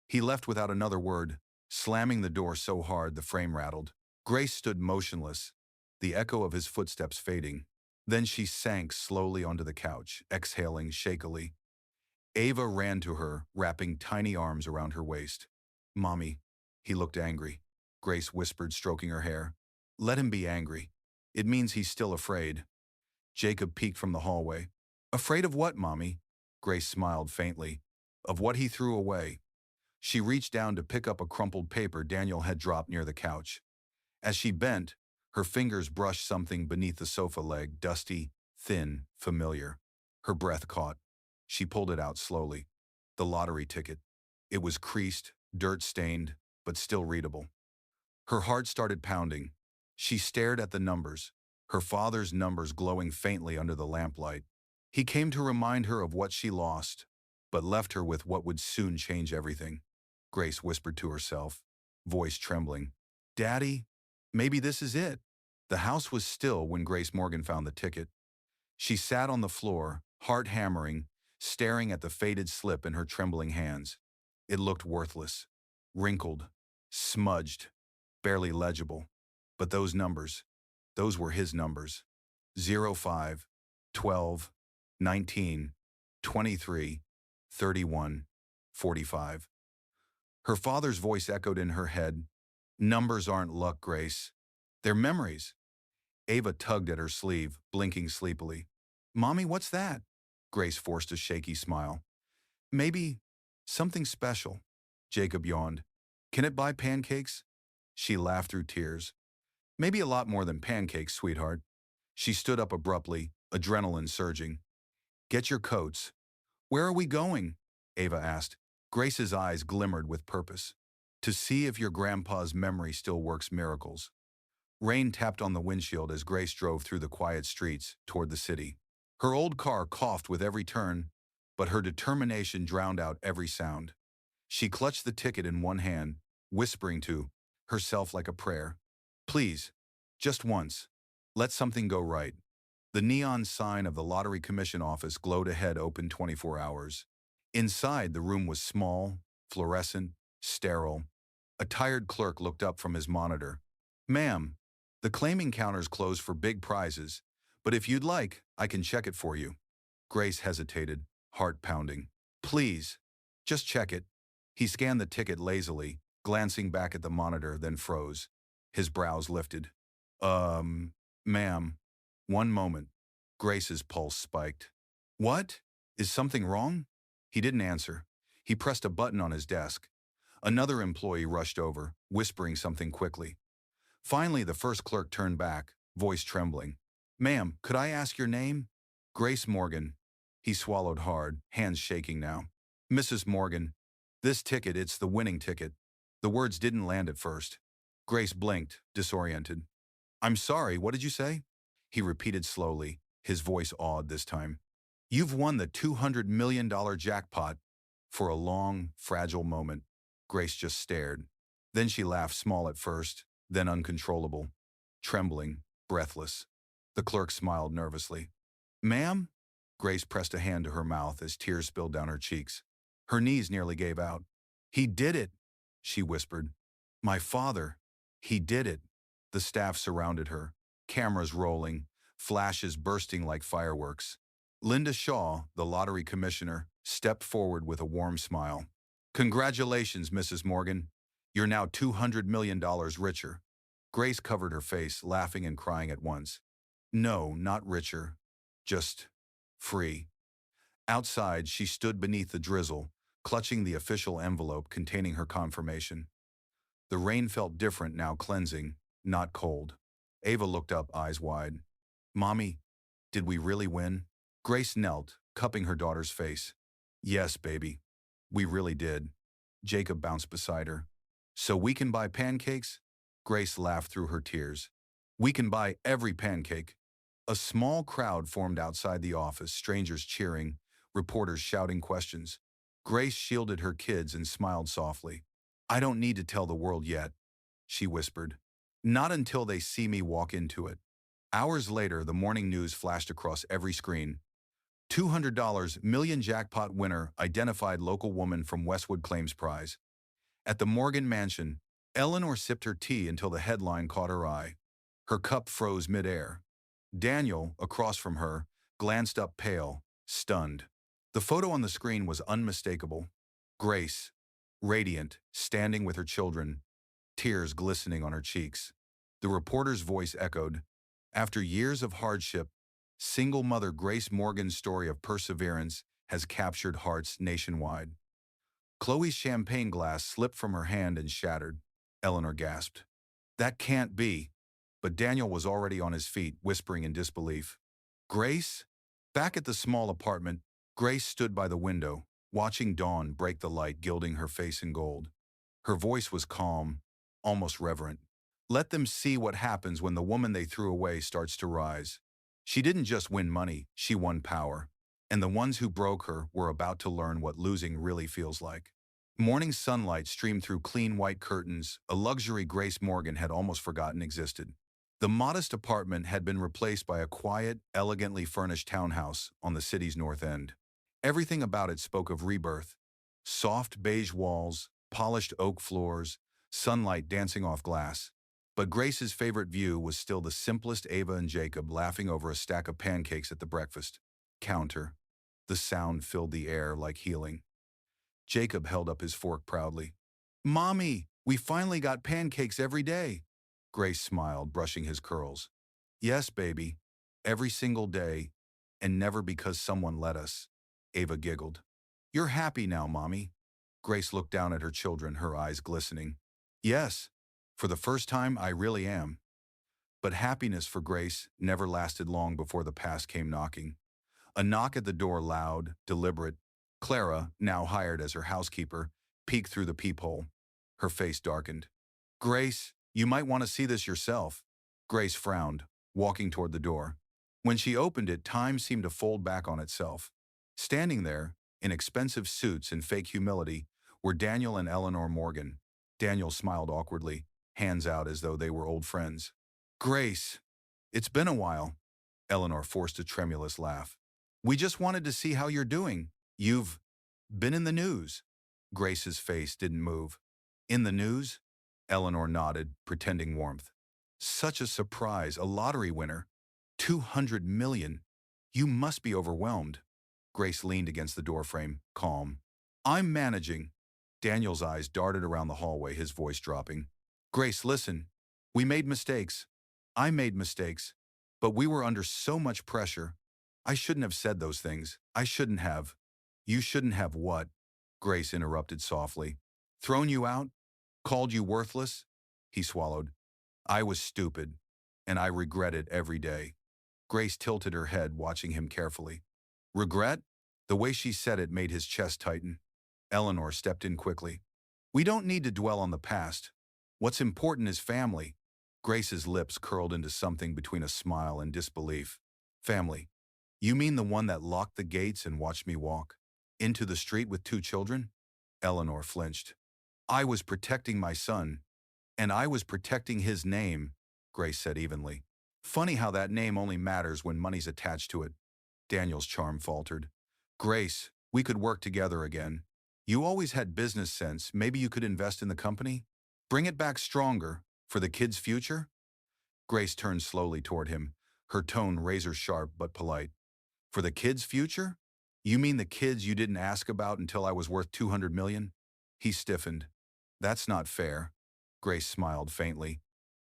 He left without another word, slamming the door so hard the frame rattled. Grace stood motionless, the echo of his footsteps fading. Then she sank slowly onto the couch, exhaling shakily. Ava ran to her, wrapping tiny arms around her waist. Mommy. He looked angry. Grace whispered, stroking her hair. Let him be angry. It means he's still afraid. Jacob peeked from the hallway. Afraid of what, Mommy? Grace smiled faintly. Of what he threw away. She reached down to pick up a crumpled paper Daniel had dropped near the couch. As she bent, her fingers brushed something beneath the sofa leg, dusty, thin, familiar. Her breath caught. She pulled it out slowly. The lottery ticket. It was creased, dirt-stained, but still readable. Her heart started pounding. She stared at the numbers, her father's numbers glowing faintly under the lamplight. He came to remind her of what she lost, but left her with what would soon change everything. Grace whispered to herself, voice trembling. Daddy, maybe this is it. The house was still when Grace Morgan found the ticket. She sat on the floor, heart hammering, staring at the faded slip in her trembling hands. It looked worthless, wrinkled, smudged, barely legible. But those numbers, those were his numbers. 05, 12, 19, 23, 31, 45. Her father's voice echoed in her head. Numbers aren't luck, Grace. They're memories. Ava tugged at her sleeve, blinking sleepily. Mommy, what's that? Grace forced a shaky smile. Maybe something special. Jacob yawned. Can it buy pancakes? She laughed through tears. Maybe a lot more than pancakes, sweetheart. She stood up abruptly, adrenaline surging. Get your coats. Where are we going? Ava asked. Grace's eyes glimmered with purpose. To see if your grandpa's memory still works miracles. Rain tapped on the windshield as Grace drove through the quiet streets toward the city. Her old car coughed with every turn, but her determination drowned out every sound. She clutched the ticket in one hand, whispering to herself like a prayer. Please, just once, let something go right. The neon sign of the Lottery Commission office glowed ahead, open 24 hours. Inside, the room was small, fluorescent, sterile. A tired clerk looked up from his monitor. Ma'am, the claiming counter's closed for big prizes, but if you'd like, I can check it for you. Grace hesitated, heart pounding. Please, just check it. He scanned the ticket lazily, glancing back at the monitor, then froze. His brows lifted. Ma'am. One moment. Grace's pulse spiked. What? Is something wrong? He didn't answer. He pressed a button on his desk. Another employee rushed over, whispering something quickly. Finally, the first clerk turned back, voice trembling. Ma'am, could I ask your name? Grace Morgan. He swallowed hard, hands shaking now. Mrs. Morgan. This ticket, it's the winning ticket. The words didn't land at first. Grace blinked, disoriented. I'm sorry, what did you say? He repeated slowly, his voice awed this time. You've won the $200 million jackpot. For a long, fragile moment, Grace just stared. Then she laughed, small at first, then uncontrollable, trembling, breathless. The clerk smiled nervously. Ma'am? Grace pressed a hand to her mouth as tears spilled down her cheeks. Her knees nearly gave out. He did it, she whispered. My father, he did it. The staff surrounded her, cameras rolling, flashes bursting like fireworks. Linda Shaw, the lottery commissioner, stepped forward with a warm smile. "Congratulations, Mrs. Morgan. You're now $200 million richer." Grace covered her face, laughing and crying at once. "No, not richer. Just free." Outside, she stood beneath the drizzle, clutching the official envelope containing her confirmation. The rain felt different now, cleansing, not cold. Ava looked up, eyes wide. "Mommy, did we really win?" Grace knelt, cupping her daughter's face. "Yes, baby. We really did." Jacob bounced beside her. "So we can buy pancakes?" Grace laughed through her tears. "We can buy every pancake." A small crowd formed outside the office, strangers cheering, reporters shouting questions. Grace shielded her kids and smiled softly. "I don't need to tell the world yet," she whispered. "Not until they see me walk into it." Hours later, the morning news flashed across every screen. $200 million jackpot winner identified local woman from Westwood claims prize. At the Morgan mansion, Eleanor sipped her tea until the headline caught her eye. Her cup froze midair. Daniel, across from her, glanced up pale, stunned. The photo on the screen was unmistakable. Grace, radiant, standing with her children, tears glistening on her cheeks. The reporter's voice echoed. After years of hardship, single mother Grace Morgan's story of perseverance has captured hearts nationwide. Chloe's champagne glass slipped from her hand and shattered. Eleanor gasped. "That can't be." But Daniel was already on his feet, whispering in disbelief. "Grace?" Back at the small apartment, Grace stood by the window, watching dawn break the light gilding her face in gold. Her voice was calm, almost reverent. "Let them see what happens when the woman they threw away starts to rise." She didn't just win money, she won power. And the ones who broke her were about to learn what losing really feels like. Morning sunlight streamed through clean white curtains, a luxury Grace Morgan had almost forgotten existed. The modest apartment had been replaced by a quiet, elegantly furnished townhouse on the city's north end. Everything about it spoke of rebirth. Soft beige walls, polished oak floors, sunlight dancing off glass. But Grace's favorite view was still the simplest: Ava and Jacob laughing over a stack of pancakes at the breakfast counter. The sound filled the air like healing. Jacob held up his fork proudly. "Mommy, we finally got pancakes every day." Grace smiled, brushing his curls. "Yes, baby, every single day, and never because someone let us." Ava giggled. "You're happy now, Mommy." Grace looked down at her children, her eyes glistening. "Yes, for the first time I really am." But happiness for Grace never lasted long before the past came knocking. A knock at the door, loud, deliberate. Clara, now hired as her housekeeper, peeked through the peephole. Her face darkened. "Grace, you might want to see this yourself." Grace frowned, walking toward the door. When she opened it, time seemed to fold back on itself. Standing there, in expensive suits and fake humility, were Daniel and Eleanor Morgan. Daniel smiled awkwardly, hands out as though they were old friends. "Grace, it's been a while." Eleanor forced a tremulous laugh. "We just wanted to see how you're doing. You've been in the news." Grace's face didn't move. "In the news?" Eleanor nodded, pretending warmth. "Such a surprise, a lottery winner. 200 million. You must be overwhelmed." Grace leaned against the doorframe, calm. "I'm managing." Daniel's eyes darted around the hallway, his voice dropping. "Grace, listen. We made mistakes. I made mistakes. But we were under so much pressure. I shouldn't have said those things. I shouldn't have." "You shouldn't have what?" Grace interrupted softly. "Thrown you out? Called you worthless?" He swallowed. "I was stupid, and I regret it every day." Grace tilted her head, watching him carefully. "Regret?" The way she said it made his chest tighten. Eleanor stepped in quickly. "We don't need to dwell on the past. What's important is family." Grace's lips curled into something between a smile and disbelief. "Family? You mean the one that locked the gates and watched me walk into the street with 2 children?" Eleanor flinched. "I was protecting my son, and I was protecting his name," Grace said evenly. "Funny how that name only matters when money's attached to it." Daniel's charm faltered. "Grace, we could work together again. You always had business sense. Maybe you could invest in the company? Bring it back stronger, for the kids' future?" Grace turned slowly toward him, her tone razor-sharp but polite. For the kids' future? You mean the kids you didn't ask about until I was worth 200 million? He stiffened. That's not fair. Grace smiled faintly.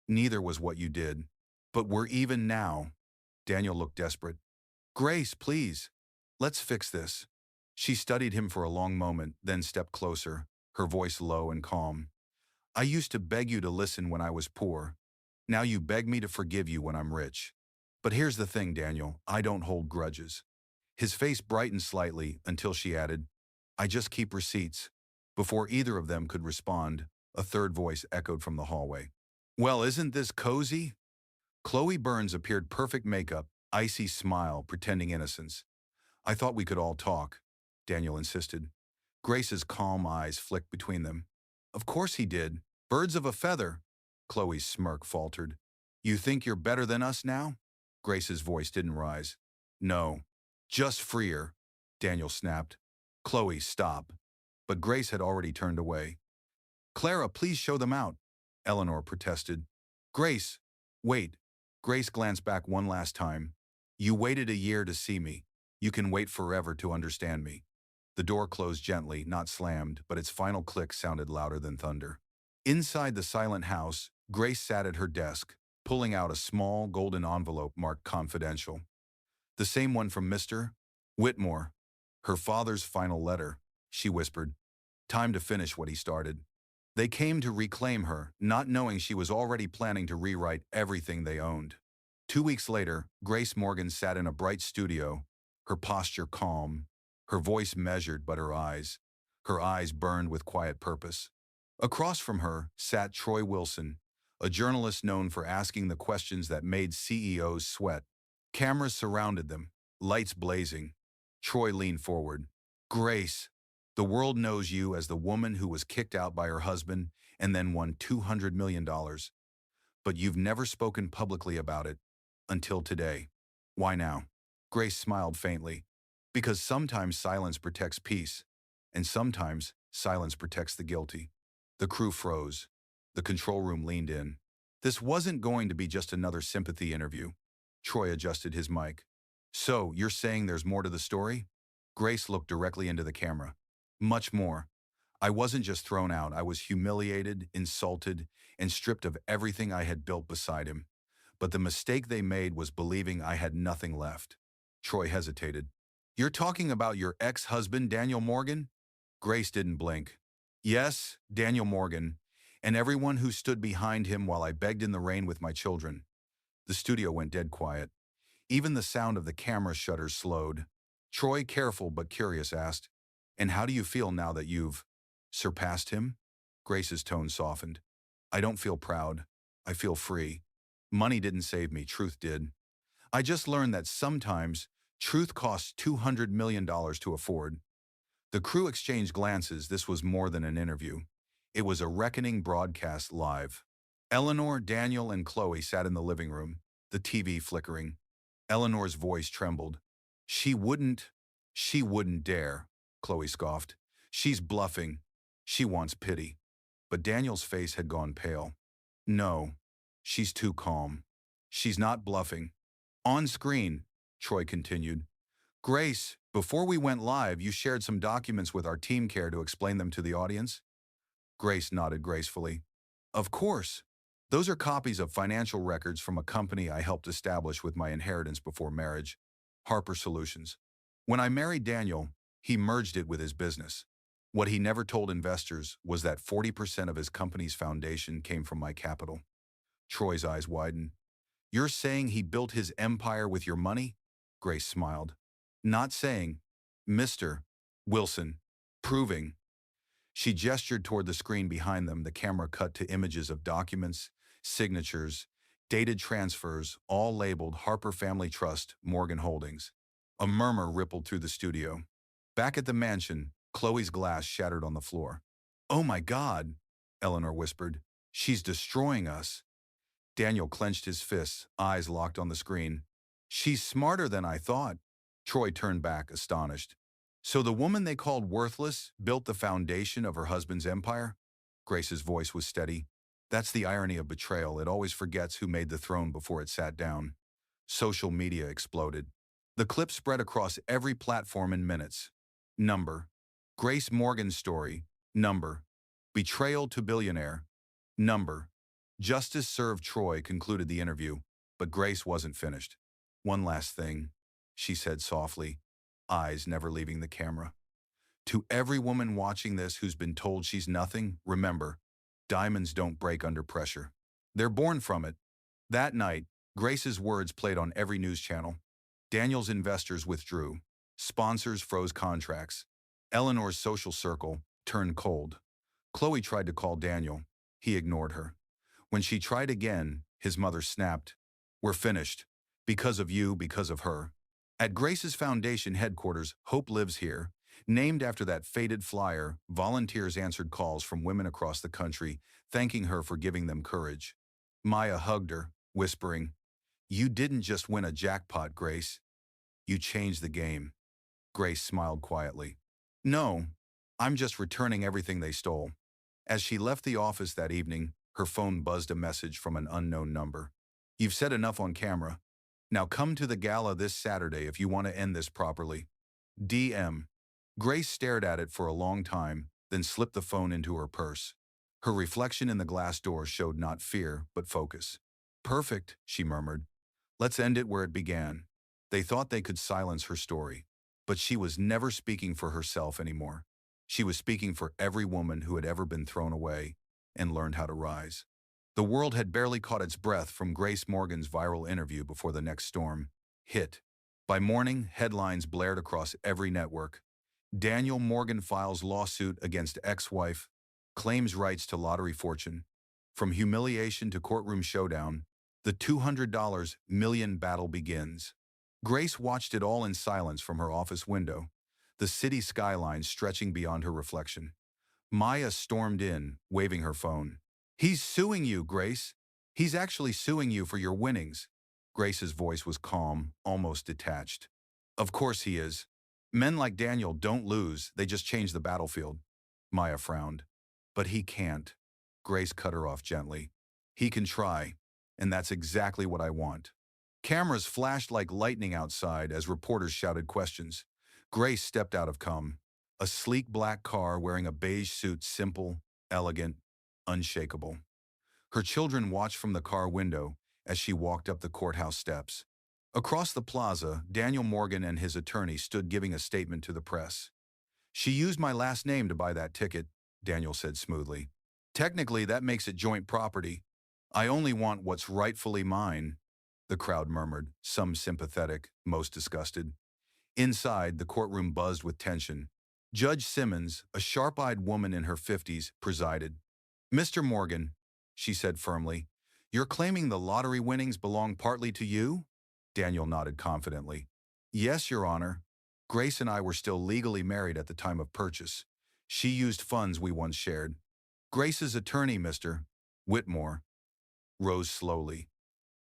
Neither was what you did. But we're even now. Daniel looked desperate. Grace, please. Let's fix this. She studied him for a long moment, then stepped closer, her voice low and calm. I used to beg you to listen when I was poor. Now you beg me to forgive you when I'm rich. But here's the thing, Daniel, I don't hold grudges. His face brightened slightly until she added, I just keep receipts. Before either of them could respond, a third voice echoed from the hallway. Well, isn't this cozy? Chloe Burns appeared perfect makeup, icy smile, pretending innocence. I thought we could all talk, Daniel insisted. Grace's calm eyes flicked between them. Of course he did. Birds of a feather. Chloe's smirk faltered. You think you're better than us now? Grace's voice didn't rise. No. Just freer, Daniel snapped. Chloe, stop. But Grace had already turned away. Clara, please show them out, Eleanor protested. Grace, wait. Grace glanced back one last time. You waited a year to see me. You can wait forever to understand me. The door closed gently, not slammed, but its final click sounded louder than thunder. Inside the silent house, Grace sat at her desk, pulling out a small golden envelope marked confidential. The same one from Mr. Whitmore. Her father's final letter, she whispered. Time to finish what he started. They came to reclaim her, not knowing she was already planning to rewrite everything they owned. 2 weeks later, Grace Morgan sat in a bright studio, her posture calm, her voice measured but her eyes burned with quiet purpose. Across from her sat Troy Wilson, a journalist known for asking the questions that made CEOs sweat. Cameras surrounded them, lights blazing. Troy leaned forward. Grace, the world knows you as the woman who was kicked out by her husband and then won $200 million. But you've never spoken publicly about it until today. Why now? Grace smiled faintly. Because sometimes silence protects peace, and sometimes silence protects the guilty. The crew froze. The control room leaned in. This wasn't going to be just another sympathy interview. Troy adjusted his mic. So, you're saying there's more to the story? Grace looked directly into the camera. Much more. I wasn't just thrown out, I was humiliated, insulted, and stripped of everything I had built beside him. But the mistake they made was believing I had nothing left. Troy hesitated. You're talking about your ex-husband, Daniel Morgan? Grace didn't blink. Yes, Daniel Morgan, and everyone who stood behind him while I begged in the rain with my children. The studio went dead quiet. Even the sound of the camera shutters slowed. Troy, careful but curious, asked, And how do you feel now that you've surpassed him? Grace's tone softened. I don't feel proud. I feel free. Money didn't save me, truth did. I just learned that sometimes truth costs $200 million to afford. The crew exchanged glances. This was more than an interview. It was a reckoning broadcast live. Eleanor, Daniel, and Chloe sat in the living room, the TV flickering. Eleanor's voice trembled. She wouldn't dare, Chloe scoffed. She's bluffing. She wants pity. But Daniel's face had gone pale. No, she's too calm. She's not bluffing. On screen, Troy continued. Grace, before we went live, you shared some documents with our team. Care to explain them to the audience? Grace nodded gracefully. Of course. Those are copies of financial records from a company I helped establish with my inheritance before marriage, Harper Solutions. When I married Daniel, he merged it with his business. What he never told investors was that 40% of his company's foundation came from my capital. Troy's eyes widened. You're saying he built his empire with your money? Grace smiled. Not saying, Mr. Wilson. Proving. She gestured toward the screen behind them. The camera cut to images of documents, signatures, dated transfers, all labeled Harper Family Trust, Morgan Holdings. A murmur rippled through the studio. Back at the mansion, Chloe's glass shattered on the floor. Oh my God, Eleanor whispered. She's destroying us. Daniel clenched his fists, eyes locked on the screen. She's smarter than I thought. Troy turned back, astonished. So the woman they called worthless built the foundation of her husband's empire? Grace's voice was steady. That's the irony of betrayal. It always forgets who made the throne before it sat down. Social media exploded. The clip spread across every platform in minutes. Number. Grace Morgan's story. Number. Betrayal to billionaire. Number. Justice served Troy concluded the interview, but Grace wasn't finished. One last thing, she said softly, eyes never leaving the camera. To every woman watching this who's been told she's nothing, remember, diamonds don't break under pressure. They're born from it. That night, Grace's words played on every news channel. Daniel's investors withdrew. Sponsors froze contracts. Eleanor's social circle turned cold. Chloe tried to call Daniel. He ignored her. When she tried again, his mother snapped, "We're finished. Because of you, because of her." At Grace's foundation headquarters, Hope Lives Here, named after that faded flyer, volunteers answered calls from women across the country, thanking her for giving them courage. Maya hugged her, whispering, "You didn't just win a jackpot, Grace. You changed the game." Grace smiled quietly. "No, I'm just returning everything they stole." As she left the office that evening, her phone buzzed a message from an unknown number. "You've said enough on camera. Now come to the gala this Saturday if you want to end this properly. DM." Grace stared at it for a long time, then slipped the phone into her purse. Her reflection in the glass door showed not fear, but focus. "Perfect," she murmured. "Let's end it where it began." They thought they could silence her story, but she was never speaking for herself anymore. She was speaking for every woman who had ever been thrown away and learned how to rise. The world had barely caught its breath from Grace Morgan's viral interview before the next storm hit. By morning, headlines blared across every network. Daniel Morgan files lawsuit against ex-wife, claims rights to lottery fortune. From humiliation to courtroom showdown, the $200 million battle begins. Grace watched it all in silence from her office window, the city skyline stretching beyond her reflection. Maya stormed in, waving her phone. "He's suing you, Grace. He's actually suing you for your winnings." Grace's voice was calm, almost detached. "Of course he is. Men like Daniel don't lose, they just change the battlefield." Maya frowned. "But he can't." Grace cut her off gently. "He can try, and that's exactly what I want." Cameras flashed like lightning outside as reporters shouted questions. Grace stepped out of cum. A sleek black car wearing a beige suit, simple, elegant, unshakable. Her children watched from the car window as she walked up the courthouse steps. Across the plaza, Daniel Morgan and his attorney stood giving a statement to the press. "She used my last name to buy that ticket," Daniel said smoothly. "Technically, that makes it joint property. I only want what's rightfully mine." The crowd murmured, some sympathetic, most disgusted. Inside, the courtroom buzzed with tension. Judge Simmons, a sharp-eyed woman in her 50s, presided. "Mr. Morgan," she said firmly, "you're claiming the lottery winnings belong partly to you?" Daniel nodded confidently. "Yes, Your Honor. Grace and I were still legally married at the time of purchase. She used funds we once shared." Grace's attorney, Mr. Whitmore, rose slowly.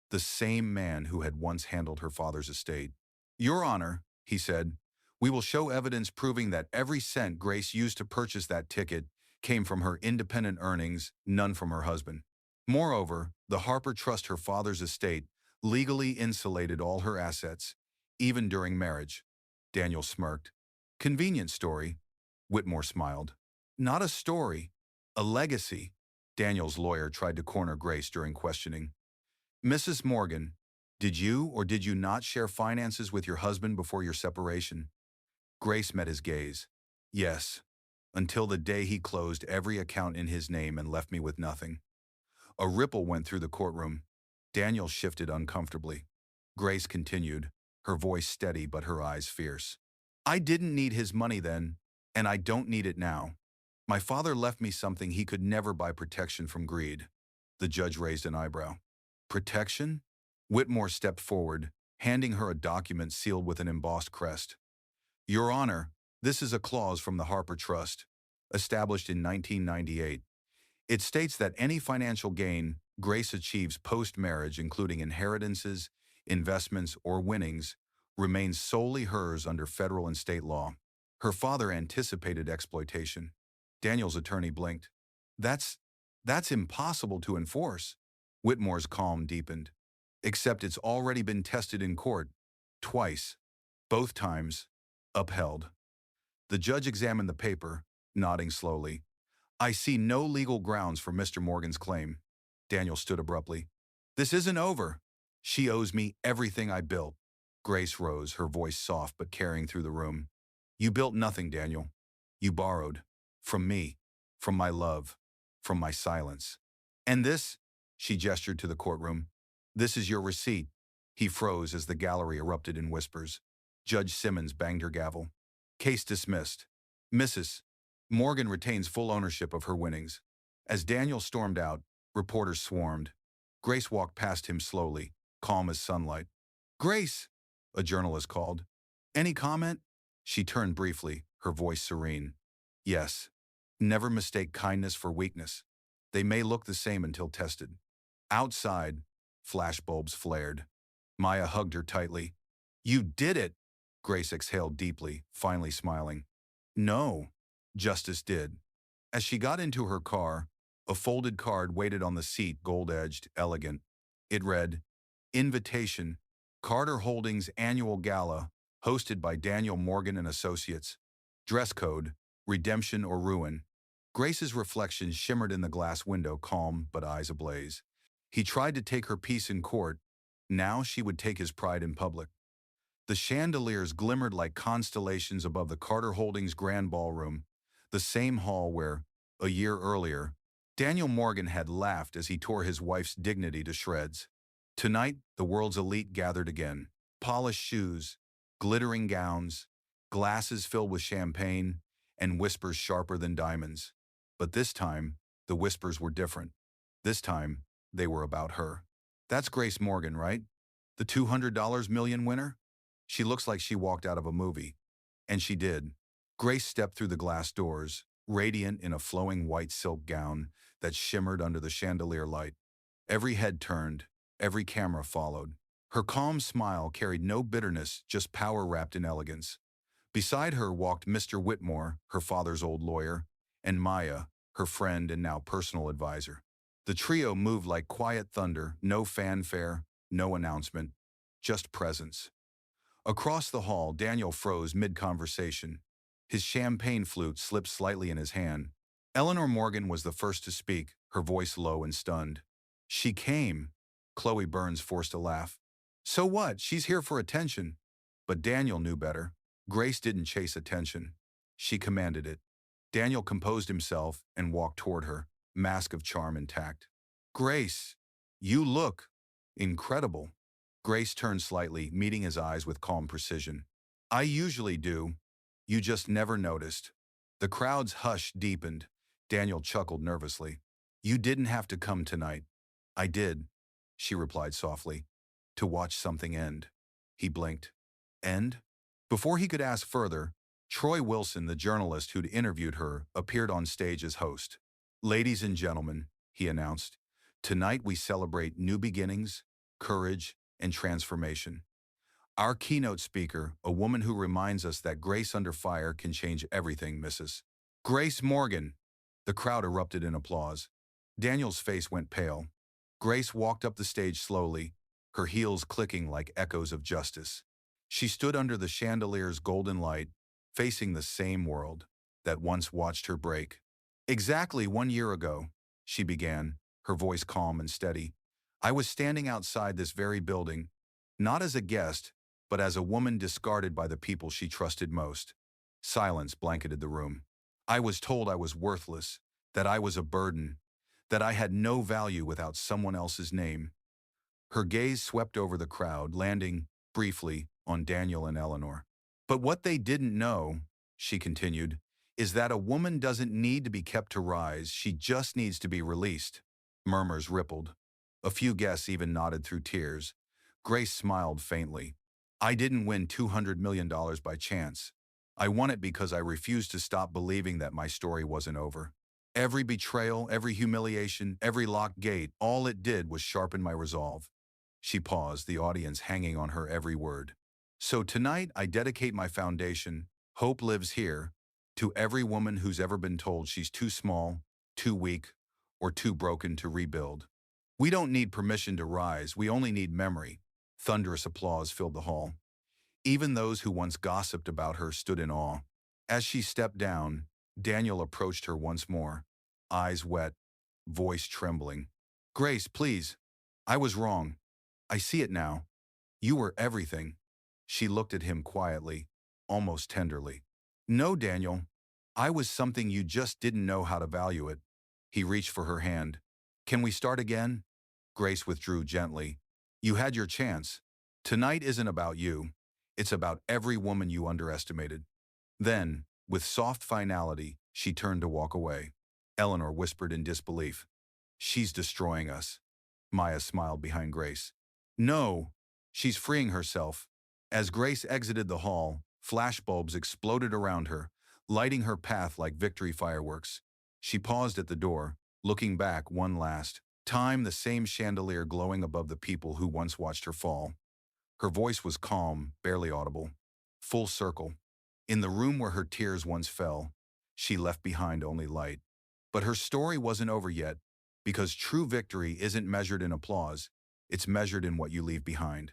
The same man who had once handled her father's estate. "Your Honor," he said, "we will show evidence proving that every cent Grace used to purchase that ticket came from her independent earnings, none from her husband. Moreover, the Harper Trust, her father's estate, legally insulated all her assets, even during marriage." Daniel smirked. "Convenient story." Whitmore smiled. "Not a story, a legacy." Daniel's lawyer tried to corner Grace during questioning. "Mrs. Morgan, did you or did you not share finances with your husband before your separation?" Grace met his gaze. "Yes, until the day he closed every account in his name and left me with nothing." A ripple went through the courtroom. Daniel shifted uncomfortably. Grace continued, her voice steady but her eyes fierce. "I didn't need his money then, and I don't need it now. My father left me something he could never buy: protection from greed." The judge raised an eyebrow. "Protection?" Whitmore stepped forward, handing her a document sealed with an embossed crest. "Your Honor, this is a clause from the Harper Trust, established in 1998. It states that any financial gain Grace achieves post-marriage, including inheritances, investments, or winnings, remains solely hers under federal and state law." Her father anticipated exploitation. Daniel's attorney blinked. That's That's impossible to enforce. Whitmore's calm deepened. Except it's already been tested in court. Twice. Both times. Upheld. The judge examined the paper, nodding slowly. I see no legal grounds for Mr. Morgan's claim. Daniel stood abruptly. This isn't over. She owes me everything I built. Grace rose, her voice soft but carrying through the room. You built nothing, Daniel. You borrowed. From me. From my love. From my silence. And this, she gestured to the courtroom, this is your receipt. He froze as the gallery erupted in whispers. Judge Simmons banged her gavel. Case dismissed. Mrs. Morgan retains full ownership of her winnings. As Daniel stormed out, reporters swarmed. Grace walked past him slowly, calm as sunlight. Grace, a journalist called. Any comment? She turned briefly, her voice serene. Yes. Never mistake kindness for weakness. They may look the same until tested. Outside, flashbulbs flared. Maya hugged her tightly. You did it! Grace exhaled deeply, finally smiling. No, Justice did. As she got into her car, a folded card waited on the seat, gold-edged, elegant. It read, Invitation, Carter Holdings Annual Gala, hosted by Daniel Morgan and Associates. Dress code, redemption or ruin. Grace's reflection shimmered in the glass window, calm but eyes ablaze. He tried to take her peace in court. Now she would take his pride in public. The chandeliers glimmered like constellations above the Carter Holdings Grand Ballroom, the same hall where, a year earlier, Daniel Morgan had laughed as he tore his wife's dignity to shreds. Tonight, the world's elite gathered again. Polished shoes, glittering gowns, glasses filled with champagne, and whispers sharper than diamonds. But this time, the whispers were different. This time, they were about her. That's Grace Morgan, right? The $200 million winner? She looks like she walked out of a movie. And she did. Grace stepped through the glass doors, radiant in a flowing white silk gown that shimmered under the chandelier light. Every head turned, every camera followed. Her calm smile carried no bitterness, just power wrapped in elegance. Beside her walked Mr. Whitmore, her father's old lawyer, and Maya, her friend and now personal advisor. The trio moved like quiet thunder, no fanfare, no announcement, just presence. Across the hall, Daniel froze mid-conversation. His champagne flute slipped slightly in his hand. Eleanor Morgan was the first to speak, her voice low and stunned. She came. Chloe Burns forced a laugh. So what? She's here for attention. But Daniel knew better. Grace didn't chase attention. She commanded it. Daniel composed himself and walked toward her, mask of charm intact. Grace, you look incredible. Grace turned slightly, meeting his eyes with calm precision. I usually do. You just never noticed. The crowd's hush deepened. Daniel chuckled nervously. You didn't have to come tonight. I did, she replied softly. To watch something end. He blinked. End? Before he could ask further, Troy Wilson, the journalist who'd interviewed her, appeared on stage as host. Ladies and gentlemen, he announced, tonight we celebrate new beginnings, courage, and transformation. Our keynote speaker, a woman who reminds us that grace under fire can change everything, Mrs. Grace Morgan. The crowd erupted in applause. Daniel's face went pale. Grace walked up the stage slowly, her heels clicking like echoes of justice. She stood under the chandelier's golden light, facing the same world that once watched her break. Exactly 1 year ago, she began, her voice calm and steady. I was standing outside this very building, not as a guest, but as a woman discarded by the people she trusted most. Silence blanketed the room. I was told I was worthless, that I was a burden, that I had no value without someone else's name. Her gaze swept over the crowd, landing, briefly, on Daniel and Eleanor. But what they didn't know, she continued, is that a woman doesn't need to be kept to rise, she just needs to be released. Murmurs rippled. A few guests even nodded through tears. Grace smiled faintly. I didn't win $200 million by chance. I won it because I refused to stop believing that my story wasn't over. Every betrayal, every humiliation, every locked gate, all it did was sharpen my resolve. She paused, the audience hanging on her every word. So tonight I dedicate my foundation, Hope Lives Here, to every woman who's ever been told she's too small, too weak, or too broken to rebuild. We don't need permission to rise, we only need memory. Thunderous applause filled the hall. Even those who once gossiped about her stood in awe. As she stepped down, Daniel approached her once more, eyes wet, voice trembling. Grace, please. I was wrong. I see it now. You were everything. She looked at him quietly, almost tenderly. No, Daniel. I was something you just didn't know how to value it. He reached for her hand. Can we start again? Grace withdrew gently. You had your chance. Tonight isn't about you. It's about every woman you underestimated. Then, with soft finality, she turned to walk away. Eleanor whispered in disbelief. She's destroying us. Maya smiled behind Grace. No, she's freeing herself. As Grace exited the hall, flashbulbs exploded around her, lighting her path like victory fireworks. She paused at the door, looking back one last time, the same chandelier glowing above the people who once watched her fall. Her voice was calm, barely audible. Full circle. In the room where her tears once fell, she left behind only light. But her story wasn't over yet, because true victory isn't measured in applause, it's measured in what you leave behind.